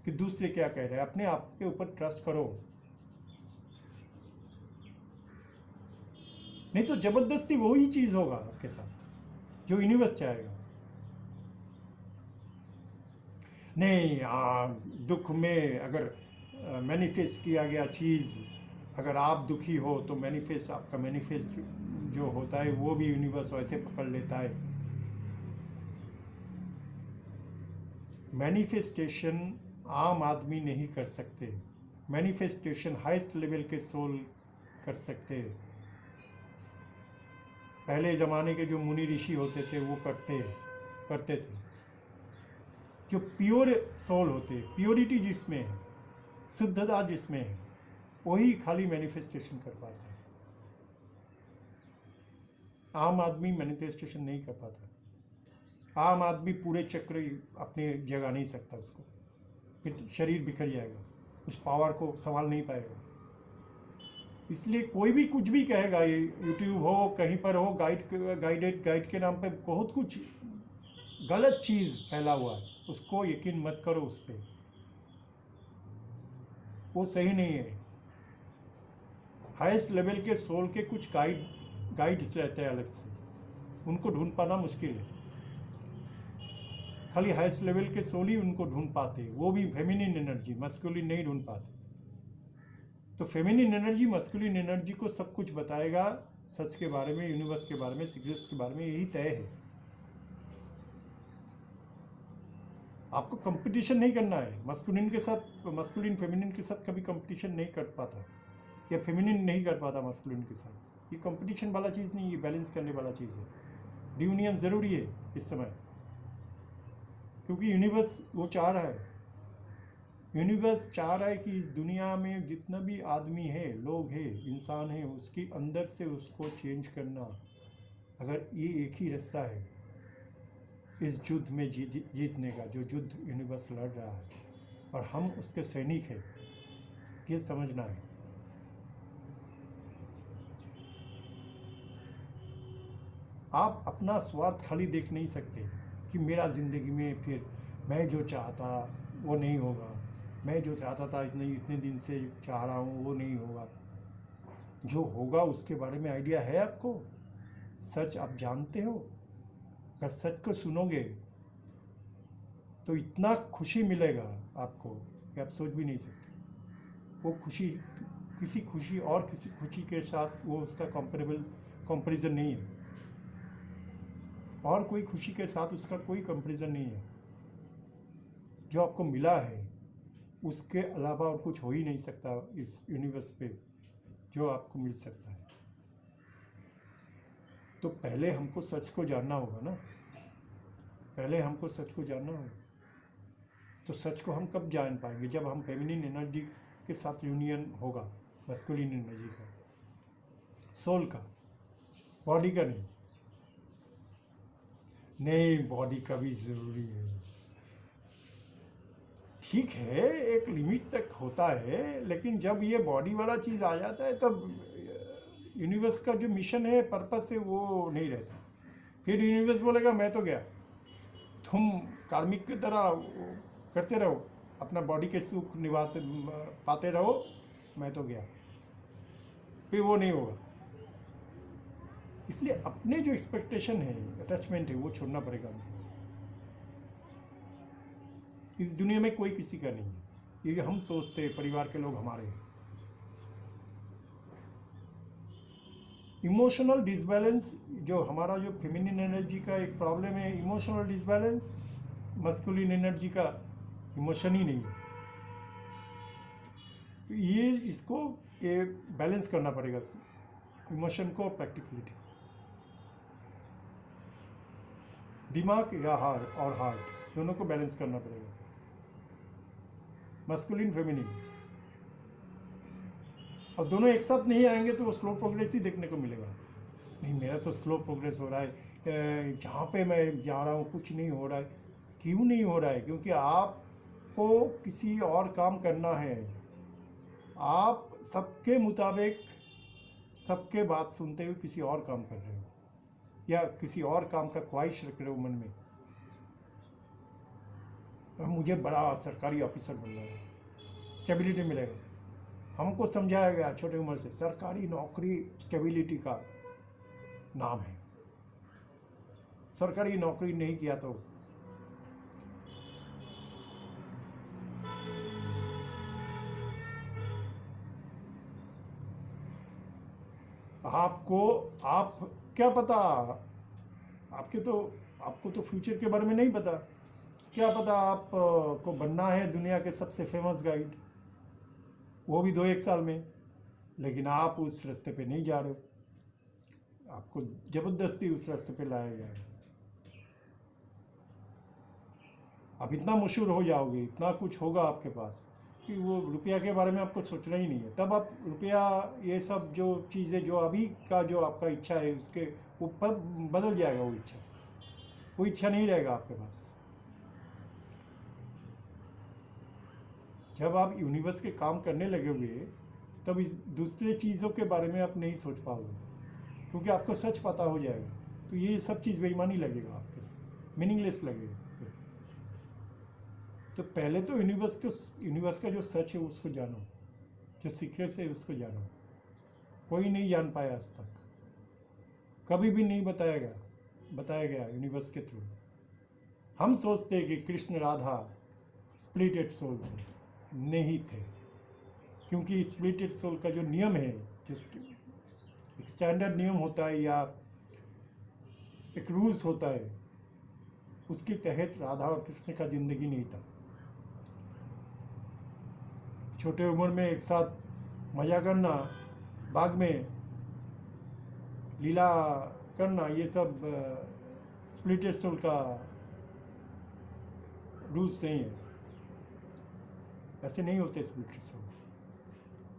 कि दूसरे क्या कह रहे हैं, अपने आप के ऊपर ट्रस्ट करो। नहीं तो जबरदस्ती वही चीज़ होगा आपके साथ जो यूनिवर्स चाहेगा। नहीं, दुख में अगर मैनिफेस्ट किया गया चीज़, अगर आप दुखी हो तो मैनिफेस्ट, आपका मैनिफेस्ट जो होता है वो भी यूनिवर्स वैसे पकड़ लेता है। मैनिफेस्टेशन आम आदमी नहीं कर सकते, मैनिफेस्टेशन हाईएस्ट लेवल के सोल कर सकते हैं। पहले ज़माने के जो मुनि ऋषि होते थे वो करते थे। जो प्योर सोल होते, प्योरिटी जिसमें है, शुद्धता जिसमें है, वही खाली मैनिफेस्टेशन कर पाता है। आम आदमी मैनिफेस्टेशन नहीं कर पाता। आम आदमी पूरे चक्र अपने जगा नहीं सकता, उसको फिर शरीर बिखर जाएगा, उस पावर को संभाल नहीं पाएगा। इसलिए कोई भी कुछ भी कहेगा, ये यूट्यूब हो, कहीं पर हो, गाइड के नाम पे बहुत कुछ गलत चीज़ फैला हुआ है, उसको यकीन मत करो उस पर, वो सही नहीं है। हाईएस्ट लेवल के सोल के कुछ गाइड्स रहते हैं अलग से, उनको ढूंढ पाना मुश्किल है। खाली हाईएस्ट लेवल के सोल ही उनको ढूंढ पाते हैं, वो भी फेमिनिन एनर्जी, मस्कुलिन नहीं ढूंढ पाते। तो फेमिनिन एनर्जी मस्कुलिन एनर्जी को सब कुछ बताएगा, सच के बारे में, यूनिवर्स के बारे में, सीक्रेट्स के बारे में, यही तय है। आपको कंपटीशन नहीं करना है मस्कुलिन के साथ, मस्कुलिन फेमिनिन के साथ कभी कंपटीशन नहीं कर पाता, या फेमिनिन नहीं कर पाता मस्कुलिन के साथ। ये कंपटीशन वाला चीज़ नहीं, ये बैलेंस करने वाला चीज़ है। रियूनियन ज़रूरी है इस समय, क्योंकि यूनिवर्स वो चाह रहा है, यूनिवर्स चाह रहा है कि इस दुनिया में जितना भी आदमी है, लोग हैं, इंसान है, उसके अंदर से उसको चेंज करना। अगर ये एक ही रास्ता है इस युद्ध में जीतने का, जो युद्ध यूनिवर्स लड़ रहा है और हम उसके सैनिक हैं, ये समझना है। आप अपना स्वार्थ खाली देख नहीं सकते कि मेरा ज़िंदगी में फिर मैं जो चाहता वो नहीं होगा, मैं जो चाहता था इतने दिन से चाह रहा हूँ वो नहीं होगा। जो होगा उसके बारे में आइडिया है आपको? सच आप जानते हो? अगर सच को सुनोगे तो इतना खुशी मिलेगा आपको कि आप सोच भी नहीं सकते। वो खुशी किसी खुशी के साथ वो उसका कंपैरिजन नहीं है, और कोई खुशी के साथ उसका कोई कंपैरिजन नहीं है। जो आपको मिला है उसके अलावा और कुछ हो ही नहीं सकता इस यूनिवर्स पे जो आपको मिल सकता है। तो पहले हमको सच को जानना होगा ना, पहले हमको सच को जानना होगा। तो सच को हम कब जान पाएंगे? जब हम फेमिनिन एनर्जी के साथ यूनियन होगा, मस्कुलिन एनर्जी का, सोल का, बॉडी का नहीं। नहीं, बॉडी का भी ज़रूरी है। ठीक है, एक लिमिट तक होता है, लेकिन जब ये बॉडी वाला चीज़ आ जाता है तब यूनिवर्स का जो मिशन है, पर्पस है, वो नहीं रहता। फिर यूनिवर्स बोलेगा मैं तो गया, तुम कार्मिक की तरह करते रहो, अपना बॉडी के सुख निभाते पाते रहो, मैं तो गया। फिर वो नहीं होगा। इसलिए अपने जो एक्सपेक्टेशन है, अटैचमेंट है, वो छोड़ना पड़ेगा हमको। इस दुनिया में कोई किसी का नहीं है। ये हम सोचते हैं परिवार के लोग हमारे हैं। इमोशनल डिसबैलेंस जो हमारा, जो फेमिनिन एनर्जी का एक प्रॉब्लम है, इमोशनल डिसबैलेंस, मस्कुलिन एनर्जी का इमोशन ही नहीं है। तो ये इसको बैलेंस करना पड़ेगा, इमोशन को, प्रैक्टिकलिटी, दिमाग या हार्ट दोनों को बैलेंस करना पड़ेगा, मस्कुलिन फेमिनिन। और दोनों एक साथ नहीं आएंगे तो स्लो प्रोग्रेस ही देखने को मिलेगा। नहीं, मेरा तो स्लो प्रोग्रेस हो रहा है, जहाँ पे मैं जा रहा हूँ कुछ नहीं हो रहा है। क्यों नहीं हो रहा है? क्योंकि आपको किसी और काम करना है। आप सबके मुताबिक, सबके बात सुनते हुए किसी और काम कर रहे हो, या किसी और काम का ख्वाहिश रख रहे हो मन में। मुझे बड़ा सरकारी ऑफिसर बनना है, स्टेबिलिटी मिलेगा। हमको समझाया गया छोटे उम्र से, सरकारी नौकरी स्टेबिलिटी का नाम है। सरकारी नौकरी नहीं किया तो आप क्या पता, आपको तो फ्यूचर के बारे में नहीं पता। क्या पता आप को बनना है दुनिया के सबसे फेमस गाइड, वो भी 2-1 साल में। लेकिन आप उस रास्ते पे नहीं जा रहे हो, आपको ज़बरदस्ती उस रास्ते पे लाया गया है। आप इतना मशहूर हो जाओगे, इतना कुछ होगा आपके पास कि वो रुपया के बारे में आपको सोचना ही नहीं है। तब आप रुपया, ये सब जो चीज़ें जो अभी का जो आपका इच्छा है, उसके ऊपर बदल जाएगा वो इच्छा नहीं रहेगा आपके पास। जब आप यूनिवर्स के काम करने लगोगे तब इस दूसरे चीज़ों के बारे में आप नहीं सोच पाओगे, क्योंकि आपको सच पता हो जाएगा। तो ये सब चीज़ बेईमानी लगेगा आपके साथ, मीनिंगलेस लगेगा। तो पहले तो यूनिवर्स का जो सच है उसको जानो, जो सीक्रेट्स है उसको जानो। कोई नहीं जान पाया आज तक, कभी भी नहीं बताया गया यूनिवर्स के थ्रू। हम सोचते हैं कि कृष्ण राधा स्प्लिटेड सोल थे, नहीं थे। क्योंकि स्प्लिटेड सोल का जो नियम है, जो एक स्टैंडर्ड नियम होता है या एक रूल्स होता है, उसके तहत राधा और कृष्ण का जिंदगी नहीं था। छोटे उम्र में एक साथ मजा करना, बाग में लीला करना, ये सब स्प्लिटेड सोल का रूल्स नहीं है। ऐसे नहीं होते स्प्लिटेड सोल,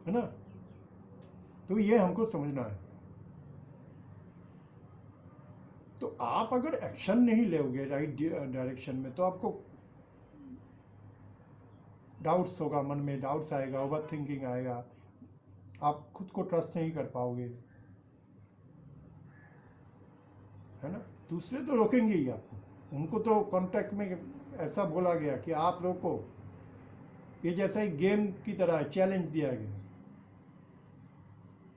है ना? तो ये हमको समझना है। तो आप अगर एक्शन नहीं लोगे राइट डायरेक्शन में, तो आपको डाउट्स होगा, मन में डाउट्स आएगा, ओवर थिंकिंग आएगा, आप खुद को ट्रस्ट नहीं कर पाओगे, है ना? दूसरे तो रोकेंगे ही आपको। उनको तो कॉन्ट्रैक्ट में ऐसा बोला गया कि आप लोगों को ये जैसा ही गेम की तरह चैलेंज दिया गया,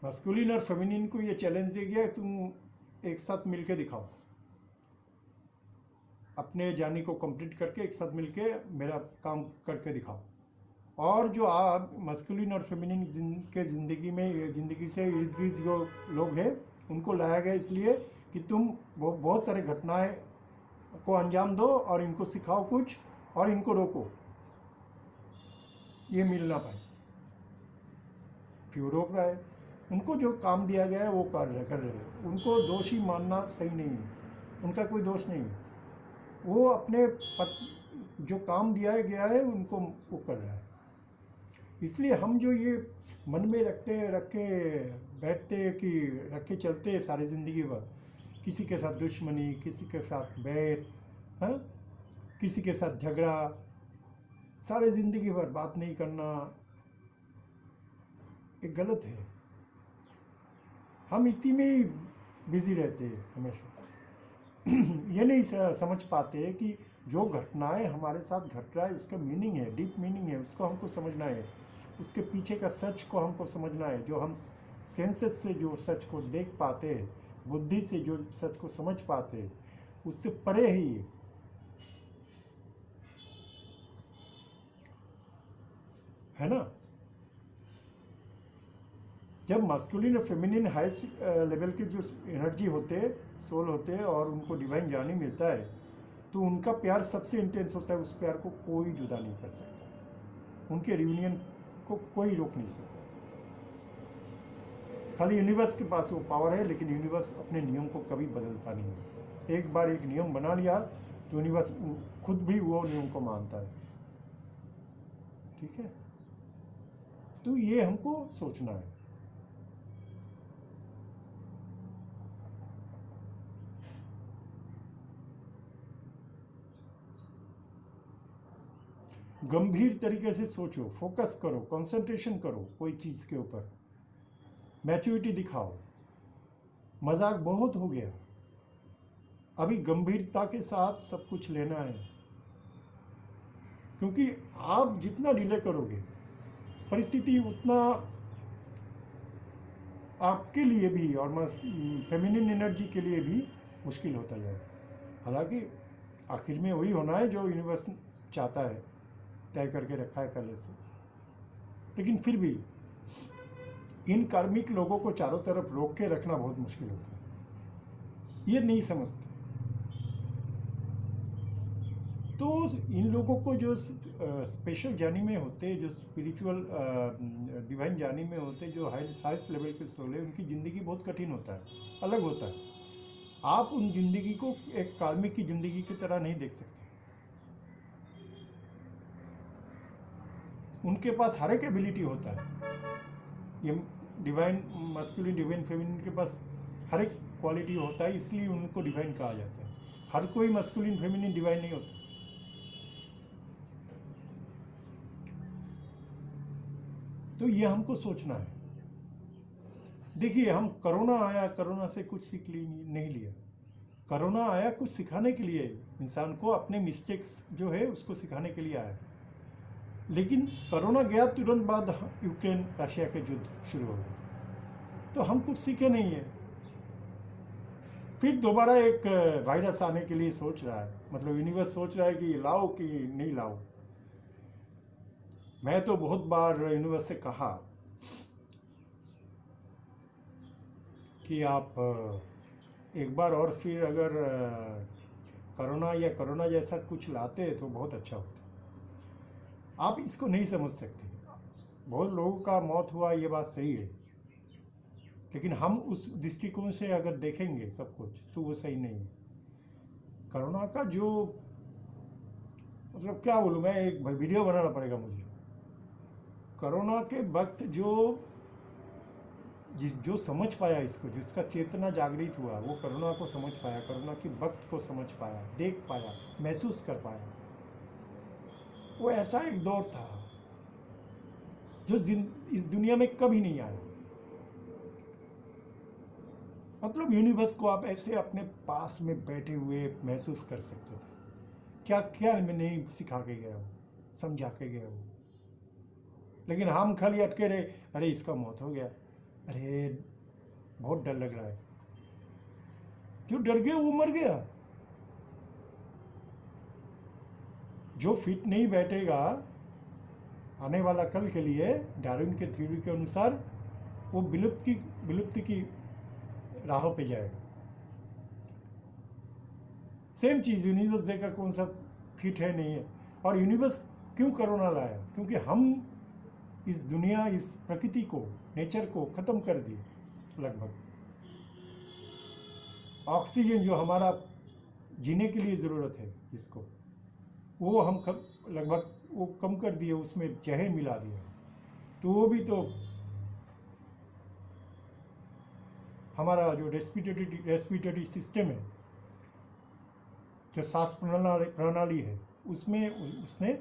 मस्कुलिन और फेमिनिन को ये चैलेंज दे गया, तुम एक साथ मिलके दिखाओ, अपने जानी को कंप्लीट करके एक साथ मिलके मेरा काम करके दिखाओ। और जो आप मस्कुलिन और फेमिनिन के ज़िंदगी से इर्द गिर्द जो लोग हैं उनको लाया गया इसलिए कि तुम बहुत सारे घटनाएं को अंजाम दो और इनको सिखाओ कुछ और इनको रोको, ये मिल ना पाए। क्यों रोक रहा है? उनको जो काम दिया गया है वो कर रहे हैं। उनको दोषी मानना सही नहीं है, उनका कोई दोष नहीं है। वो अपने जो काम दिया गया है उनको वो कर रहा है। इसलिए हम जो ये मन में रख के चलते सारी ज़िंदगी भर, किसी के साथ दुश्मनी, किसी के साथ बैर, हाँ, किसी के साथ झगड़ा, सारे ज़िंदगी भर बात नहीं करना, ये गलत है। हम इसी में ही बिजी रहते हैं हमेशा। ये नहीं समझ पाते कि जो घटनाएं हमारे साथ घट रहा है उसका मीनिंग है, डीप मीनिंग है, उसको हमको समझना है, उसके पीछे का सच को हमको समझना है। जो हम सेंसेस से जो सच को देख पाते हैं, बुद्धि से जो सच को समझ पाते हैं, उससे परे ही है ना। जब मास्कुलिन और फेमिनिन हाईएस्ट लेवल के जो एनर्जी होते हैं, सोल होते हैं, और उनको डिवाइन ज्ञानी मिलता है, तो उनका प्यार सबसे इंटेंस होता है। उस प्यार को कोई जुदा नहीं कर सकता, उनके रियूनियन को कोई रोक नहीं सकता। खाली यूनिवर्स के पास वो पावर है, लेकिन यूनिवर्स अपने नियम को कभी बदलता नहीं है। एक बार एक नियम बना लिया तो यूनिवर्स खुद भी वो नियम को मानता है। ठीक है, तो ये हमको सोचना है। गंभीर तरीके से सोचो, फोकस करो, कंसंट्रेशन करो कोई चीज़ के ऊपर, मैच्योरिटी दिखाओ। मजाक बहुत हो गया, अभी गंभीरता के साथ सब कुछ लेना है। क्योंकि आप जितना डिले करोगे, परिस्थिति उतना आपके लिए भी और फेमिनिन एनर्जी के लिए भी मुश्किल होता जाएगा। हालांकि आखिर में वही होना है जो यूनिवर्स चाहता है, तय करके रखा है पहले से। लेकिन फिर भी इन कार्मिक लोगों को चारों तरफ रोक के रखना बहुत मुश्किल होता है, ये नहीं समझते। तो इन लोगों को जो स्पेशल ज्ञानी में होते, जो स्पिरिचुअल डिवाइन ज्ञानी में होते, जो हाईएस्ट लेवल के सोल है, उनकी ज़िंदगी बहुत कठिन होता है, अलग होता है। आप उन जिंदगी को एक कार्मिक की ज़िंदगी की तरह नहीं देख सकते। उनके पास हर एक एबिलिटी होता है। ये डिवाइन मस्कुलिन, डिवाइन फेमिनिन के पास हर एक क्वालिटी होता है, इसलिए उनको डिवाइन कहा जाता है। हर कोई मस्कुलिन फेमिनिन डिवाइन नहीं होता। तो ये हमको सोचना है। देखिए, हम कोरोना आया, कोरोना से कुछ सीख नहीं लिया। कोरोना आया कुछ सिखाने के लिए, इंसान को अपने मिस्टेक्स जो है उसको सिखाने के लिए आया। लेकिन कोरोना गया, तुरंत बाद यूक्रेन रशिया के युद्ध शुरू हो गए, तो हम कुछ सीखे नहीं है। फिर दोबारा एक वायरस आने के लिए सोच रहा है, मतलब यूनिवर्स सोच रहा है कि लाओ कि नहीं लाओ। मैं तो बहुत बार यूनिवर्स से कहा कि आप एक बार और फिर अगर कोरोना या कोरोना जैसा कुछ लाते तो बहुत अच्छा होता। आप इसको नहीं समझ सकते। बहुत लोगों का मौत हुआ, ये बात सही है, लेकिन हम उस दृष्टिकोण से अगर देखेंगे सब कुछ तो वो सही नहीं है। कोरोना का जो मतलब क्या बोलूँ मैं, एक वीडियो बनाना पड़ेगा मुझे। कोरोना के वक्त जो समझ पाया इसको, जिसका चेतना जागृत हुआ, वो कोरोना को समझ पाया, कोरोना के वक्त को समझ पाया, देख पाया, महसूस कर पाया। वो ऐसा एक दौर था जो इस दुनिया में कभी नहीं आया। मतलब यूनिवर्स को आप ऐसे अपने पास में बैठे हुए महसूस कर सकते थे। क्या क्या मैं नहीं सिखा के गया वो, समझा के गया वो। लेकिन हम खाली अटके रहे, अरे इसका मौत हो गया, अरे बहुत डर लग रहा है, जो डर गया वो मर गया। जो फिट नहीं बैठेगा आने वाला कल के लिए, डार्विन के थ्योरी के अनुसार वो विलुप्ति की राहों पे जाएगा। सेम चीज़ यूनिवर्स देखा कौन सा फिट है नहीं है। और यूनिवर्स क्यों कोरोना लाया? क्योंकि हम इस दुनिया, इस प्रकृति को, नेचर को ख़त्म कर दिए लगभग। ऑक्सीजन जो हमारा जीने के लिए ज़रूरत है इसको, वो हम लगभग वो कम कर दिए, उसमें जहर मिला दिया। तो वो भी तो हमारा जो रेस्पिरेटरी सिस्टम है, जो सांस प्रणाली है, उसमें उसने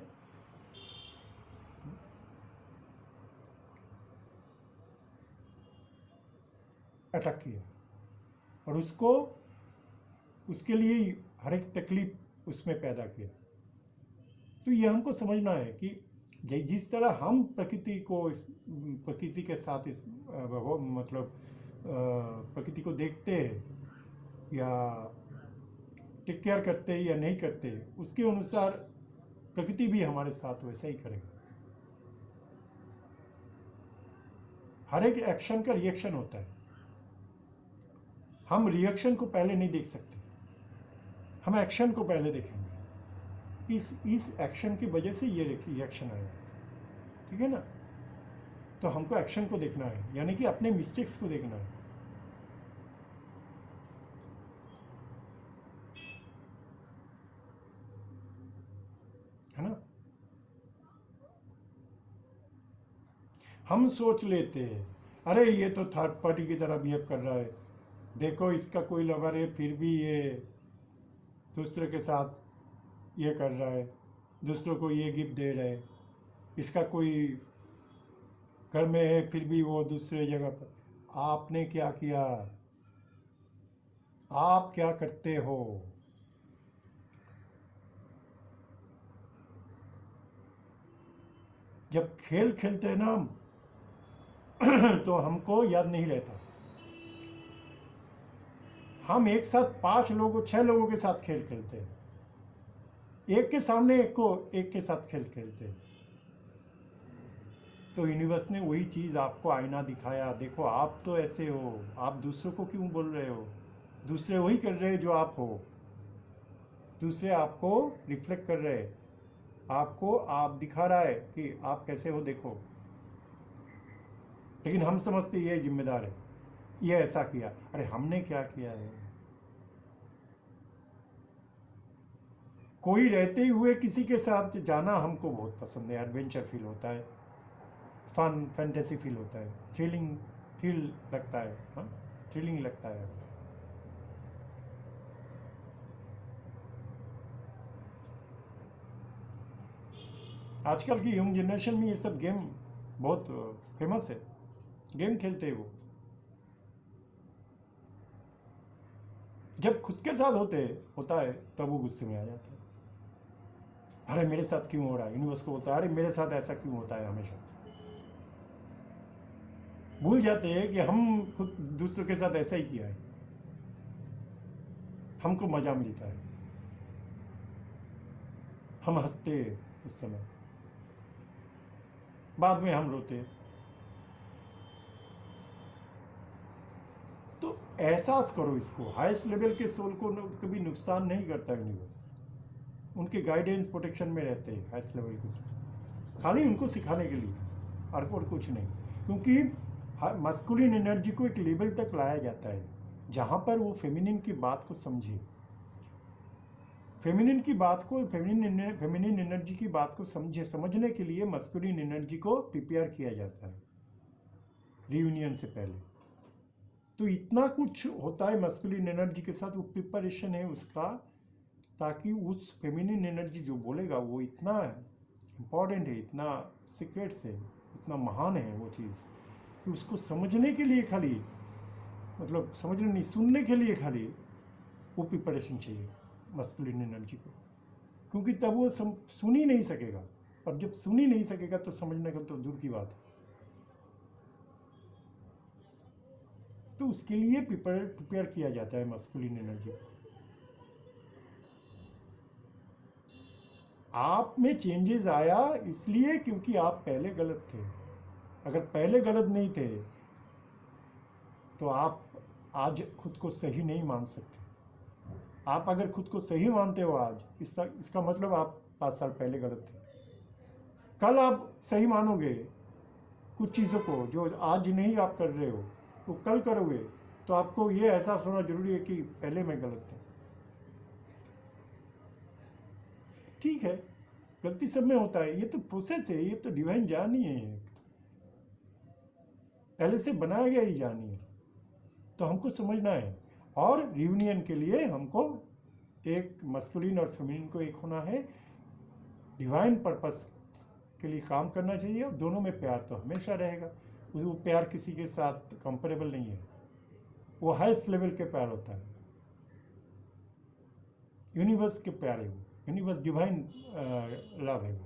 अटैक किया और उसके लिए हर एक तकलीफ उसमें पैदा किया। तो ये हमको समझना है कि जिस तरह हम प्रकृति के साथ मतलब प्रकृति को देखते हैं या टेक केयर करते हैं या नहीं करते, उसके अनुसार प्रकृति भी हमारे साथ वैसा ही करेगा। हर एक एक्शन का रिएक्शन होता है। हम रिएक्शन को पहले नहीं देख सकते, हम एक्शन को पहले देखेंगे। इस एक्शन की वजह से ये रिएक्शन आया, ठीक है ना? तो हमको एक्शन को देखना है, यानी कि अपने मिस्टेक्स को देखना है ना? हम सोच लेते हैं अरे ये तो थर्ड पार्टी की तरह बिहेव कर रहा है, देखो इसका कोई लवर है फिर भी ये दूसरे के साथ ये कर रहा है, दूसरों को ये गिफ्ट दे रहा है, इसका कोई घर में है फिर भी वो दूसरे जगह पर। आपने क्या किया? आप क्या करते हो? जब खेल खेलते हैं ना हम तो हमको याद नहीं रहता। हम एक साथ 5 लोगों 6 लोगों के साथ खेल खेलते हैं, एक के सामने एक के साथ खेल खेलते हैं। तो यूनिवर्स ने वही चीज़ आपको आईना दिखाया, देखो आप तो ऐसे हो, आप दूसरों को क्यों बोल रहे हो? दूसरे वही कर रहे हैं जो आप हो, दूसरे आपको रिफ्लेक्ट कर रहे हैं, आपको आप दिखा रहा है कि आप कैसे हो, देखो। लेकिन हम समझते ये जिम्मेदार है, ये ऐसा किया। अरे हमने क्या किया है? कोई रहते हुए किसी के साथ जाना हमको बहुत पसंद है, एडवेंचर फील होता है, फन फैंटेसी फील होता है, थ्रिल लगता है, हाँ थ्रिलिंग लगता है। आजकल की यंग जनरेशन में ये सब गेम बहुत फेमस है, गेम खेलते हैं वो। जब खुद के साथ होता है तब वो गुस्से में आ जाता है, अरे मेरे साथ क्यों हो रहा है? यूनिवर्स को होता है अरे मेरे साथ ऐसा क्यों होता है हमेशा। भूल जाते हैं कि हम खुद दूसरों के साथ ऐसा ही किया है, हमको मजा मिलता है, हम हंसते हैं उस समय, बाद में हम रोते हैं। तो एहसास करो इसको, हाईएस्ट लेवल के सोल को कभी नुकसान नहीं करता यूनिवर्स, उनके गाइडेंस प्रोटेक्शन में रहते हैं हाईएस्ट लेवल के सोल, खाली उनको सिखाने के लिए और कुछ नहीं। क्योंकि मस्कुलिन एनर्जी को एक लेवल तक लाया जाता है जहाँ पर वो फेमिनिन की बात को समझे, फेमिनिन एनर्जी की बात को समझने के लिए मस्कुलिन एनर्जी को प्रिपेयर किया जाता है रियूनियन से पहले। तो इतना कुछ होता है मस्कुलिन एनर्जी के साथ, वो प्रिपरेशन है उसका, ताकि उस फेमिनिन एनर्जी जो बोलेगा वो इतना इम्पॉर्टेंट है, इतना सीक्रेट्स है, इतना महान है वो चीज़ कि उसको समझने के लिए खाली, मतलब समझने नहीं, सुनने के लिए खाली वो प्रिपरेशन चाहिए मस्कुलिन एनर्जी को, क्योंकि तब वो सुन ही नहीं सकेगा, और जब सुन ही नहीं सकेगा तो समझने का तो दूर की बात है। तो उसके लिए प्रिपेयर किया जाता है मस्कुलिन एनर्जी। आप में चेंजेस आया इसलिए क्योंकि आप पहले गलत थे। अगर पहले गलत नहीं थे तो आप आज खुद को सही नहीं मान सकते। आप अगर खुद को सही मानते हो आज, इसका मतलब आप 5 साल पहले गलत थे। कल आप सही मानोगे कुछ चीज़ों को जो आज नहीं आप कर रहे हो, वो कल करोगे, तो आपको ये एहसास होना जरूरी है कि पहले मैं गलत था। ठीक है, गलती सब में होता है, ये तो प्रोसेस है, ये तो डिवाइन जर्नी है, पहले से बनाया गया ही जर्नी है, तो हमको समझना है। और रियूनियन के लिए हमको एक मस्कुलिन और फेमिनिन को एक होना है, डिवाइन पर्पस के लिए काम करना चाहिए, और दोनों में प्यार तो हमेशा रहेगा। वो प्यार किसी के साथ कंपेरेबल नहीं है, वो हाईएस्ट लेवल के प्यार होता है, यूनिवर्स के प्यार है वो, यूनिवर्स डिवाइन लव है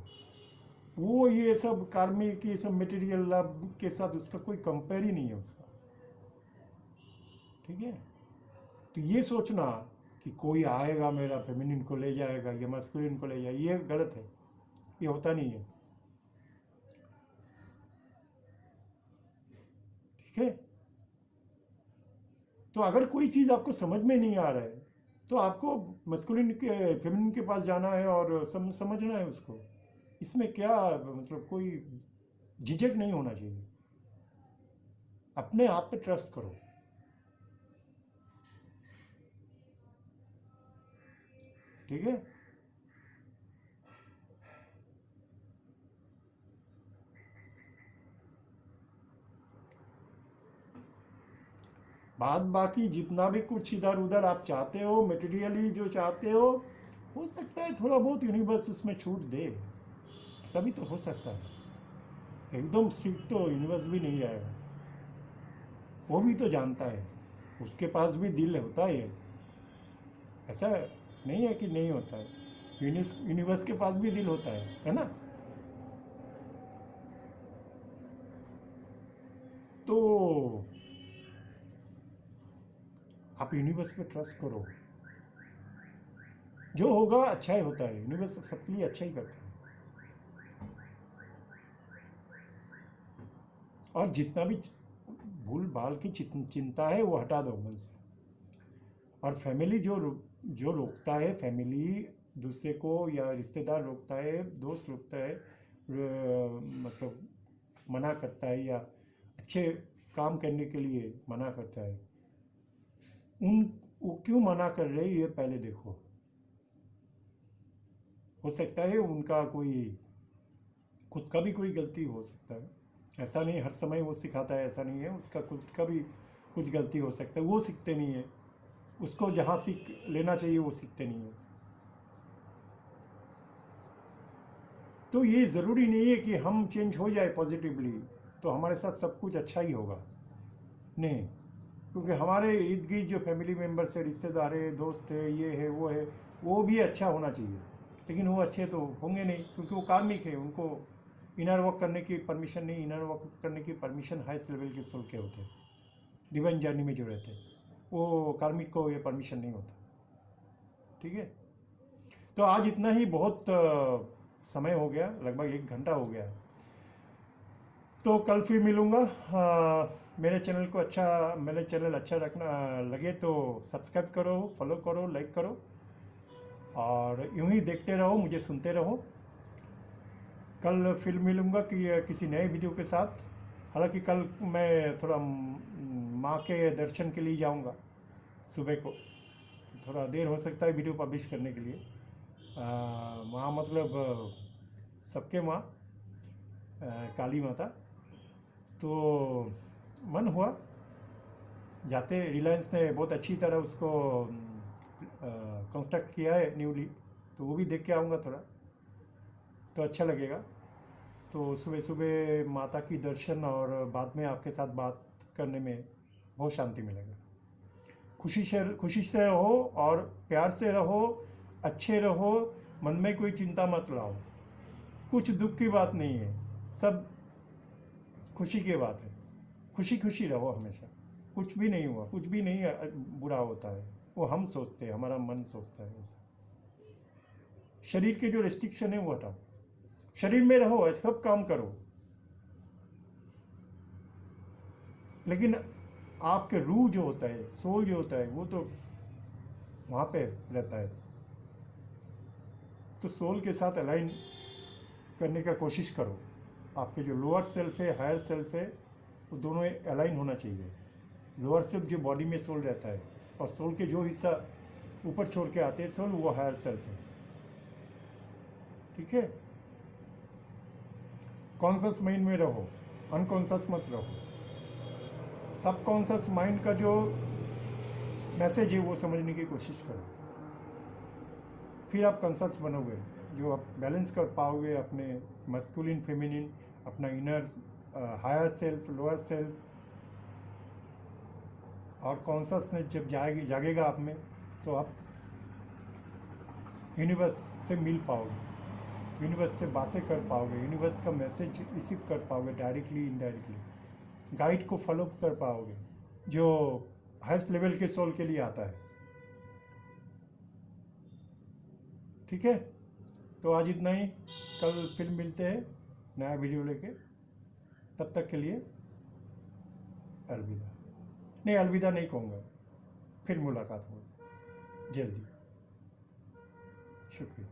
वो ये सब कार्मिक, ये सब मटेरियल लव के साथ उसका कोई कंपेयर ही नहीं है उसका। ठीक है, तो ये सोचना कि कोई आएगा मेरा फेमिनिन को ले जाएगा या मस्कुलिन को ले जाएगा, ये गलत है, ये होता नहीं है। ठीक है, तो अगर कोई चीज़ आपको समझ में नहीं आ रहा है तो आपको मस्कुलिन के फेमिनिन के पास जाना है और समझना है उसको। इसमें क्या मतलब कोई झिझक नहीं होना चाहिए, अपने आप पे ट्रस्ट करो। ठीक है, बाद बाकी जितना भी कुछ इधर उधर आप चाहते हो, मटेरियली जो चाहते हो सकता है थोड़ा बहुत यूनिवर्स उसमें छूट दे, ऐसा भी तो हो सकता है। एकदम स्ट्रिक्ट तो यूनिवर्स भी नहीं रहेगा, वो भी तो जानता है, उसके पास भी दिल होता है, ऐसा नहीं है कि नहीं होता है, यूनिवर्स के पास भी दिल होता है ना। तो आप यूनिवर्स पे ट्रस्ट करो, जो होगा अच्छा ही होता है, यूनिवर्स सबके लिए अच्छा ही करता है। और जितना भी भूल भाल की चिंता है वो हटा दो मन से। और फैमिली जो रोकता है, फैमिली दूसरे को या रिश्तेदार रोकता है, दोस्त रोकता है, मतलब मना करता है या अच्छे काम करने के लिए मना करता है, वो क्यों मना कर रहे हैं ये पहले देखो। हो सकता है उनका कोई खुद का भी कोई गलती हो सकता है, ऐसा नहीं हर समय वो सिखाता है, ऐसा नहीं है, उसका खुद का भी कुछ गलती हो सकता है, वो सीखते नहीं है, उसको जहाँ सीख लेना चाहिए वो सीखते नहीं है। तो ये ज़रूरी नहीं है कि हम चेंज हो जाए पॉजिटिवली तो हमारे साथ सब कुछ अच्छा ही होगा, नहीं, क्योंकि हमारे इर्द गिर्द जो फैमिली मेम्बर्स है, रिश्तेदार है, दोस्त है, ये है वो है, वो भी अच्छा होना चाहिए, लेकिन वो अच्छे तो होंगे नहीं क्योंकि वो कार्मिक है, उनको इनर वर्क करने की परमिशन नहीं, इनर वर्क करने की परमिशन हाईएस्ट लेवल के सोल के होते हैं, डिवाइन जर्नी में जो रहते हैं, वो कार्मिक को ये परमिशन नहीं होता। ठीक है, तो आज इतना ही, बहुत समय हो गया, लगभग 1 घंटा हो गया, तो कल फिर मिलूँगा। मेरे चैनल अच्छा रखना लगे तो सब्सक्राइब करो, फॉलो करो, लाइक करो, और यूँ ही देखते रहो, मुझे सुनते रहो। कल फिर मिलूँगा कि किसी नए वीडियो के साथ। हालांकि कल मैं थोड़ा माँ के दर्शन के लिए जाऊँगा सुबह को, तो थोड़ा देर हो सकता है वीडियो पब्लिश करने के लिए। माँ मतलब सबके माँ, काली माता, तो मन हुआ जाते, रिलायंस ने बहुत अच्छी तरह उसको कंस्ट्रक्ट किया है न्यूली, तो वो भी देख के आऊँगा थोड़ा, तो अच्छा लगेगा। तो सुबह सुबह माता की दर्शन और बाद में आपके साथ बात करने में बहुत शांति मिलेगा। खुशी से रहो और प्यार से रहो, अच्छे रहो, मन में कोई चिंता मत लाओ, कुछ दुख की बात नहीं है, सब खुशी की बात है, खुशी खुशी रहो हमेशा। कुछ भी नहीं हुआ, कुछ भी नहीं बुरा होता है, वो हम सोचते हैं, हमारा मन सोचता है ऐसा। शरीर के जो रिस्ट्रिक्शन है वो हटाओ, शरीर में रहो, सब काम करो, लेकिन आपके रूह जो होता है, सोल जो होता है, वो तो वहाँ पे रहता है। तो सोल के साथ अलाइन करने का कोशिश करो। आपके जो लोअर सेल्फ है, हायर सेल्फ है, वो दोनों अलाइन होना चाहिए। लोअर सेल्फ जो बॉडी में सोल रहता है, और सोल के जो हिस्सा ऊपर छोड़ के आते हैं सोल, वो हायर सेल्फ है। ठीक है, कॉन्शियस माइंड में रहो, अनकॉन्शियस मत रहो। सबकॉन्शियस माइंड का जो मैसेज है वो समझने की कोशिश करो, फिर आप कॉन्शियस बनोगे, जो आप बैलेंस कर पाओगे अपने मस्कुलिन फेमिनिन, अपना inner higher self, lower self, और कॉन्शियसनेस जब जागेगा आप में, तो आप यूनिवर्स से मिल पाओगे, यूनिवर्स से बातें कर पाओगे, यूनिवर्स का मैसेज रिसीव कर पाओगे, डायरेक्टली इनडायरेक्टली गाइड को फॉलो कर पाओगे, जो हाईएस्ट लेवल के सोल के लिए आता है। ठीक है, तो आज इतना ही, कल फिर मिलते हैं नया वीडियो लेके। तब तक के लिए अलविदा। नहीं, अलविदा नहीं कहूँगा, फिर मुलाकात होगी जल्दी। शुक्रिया।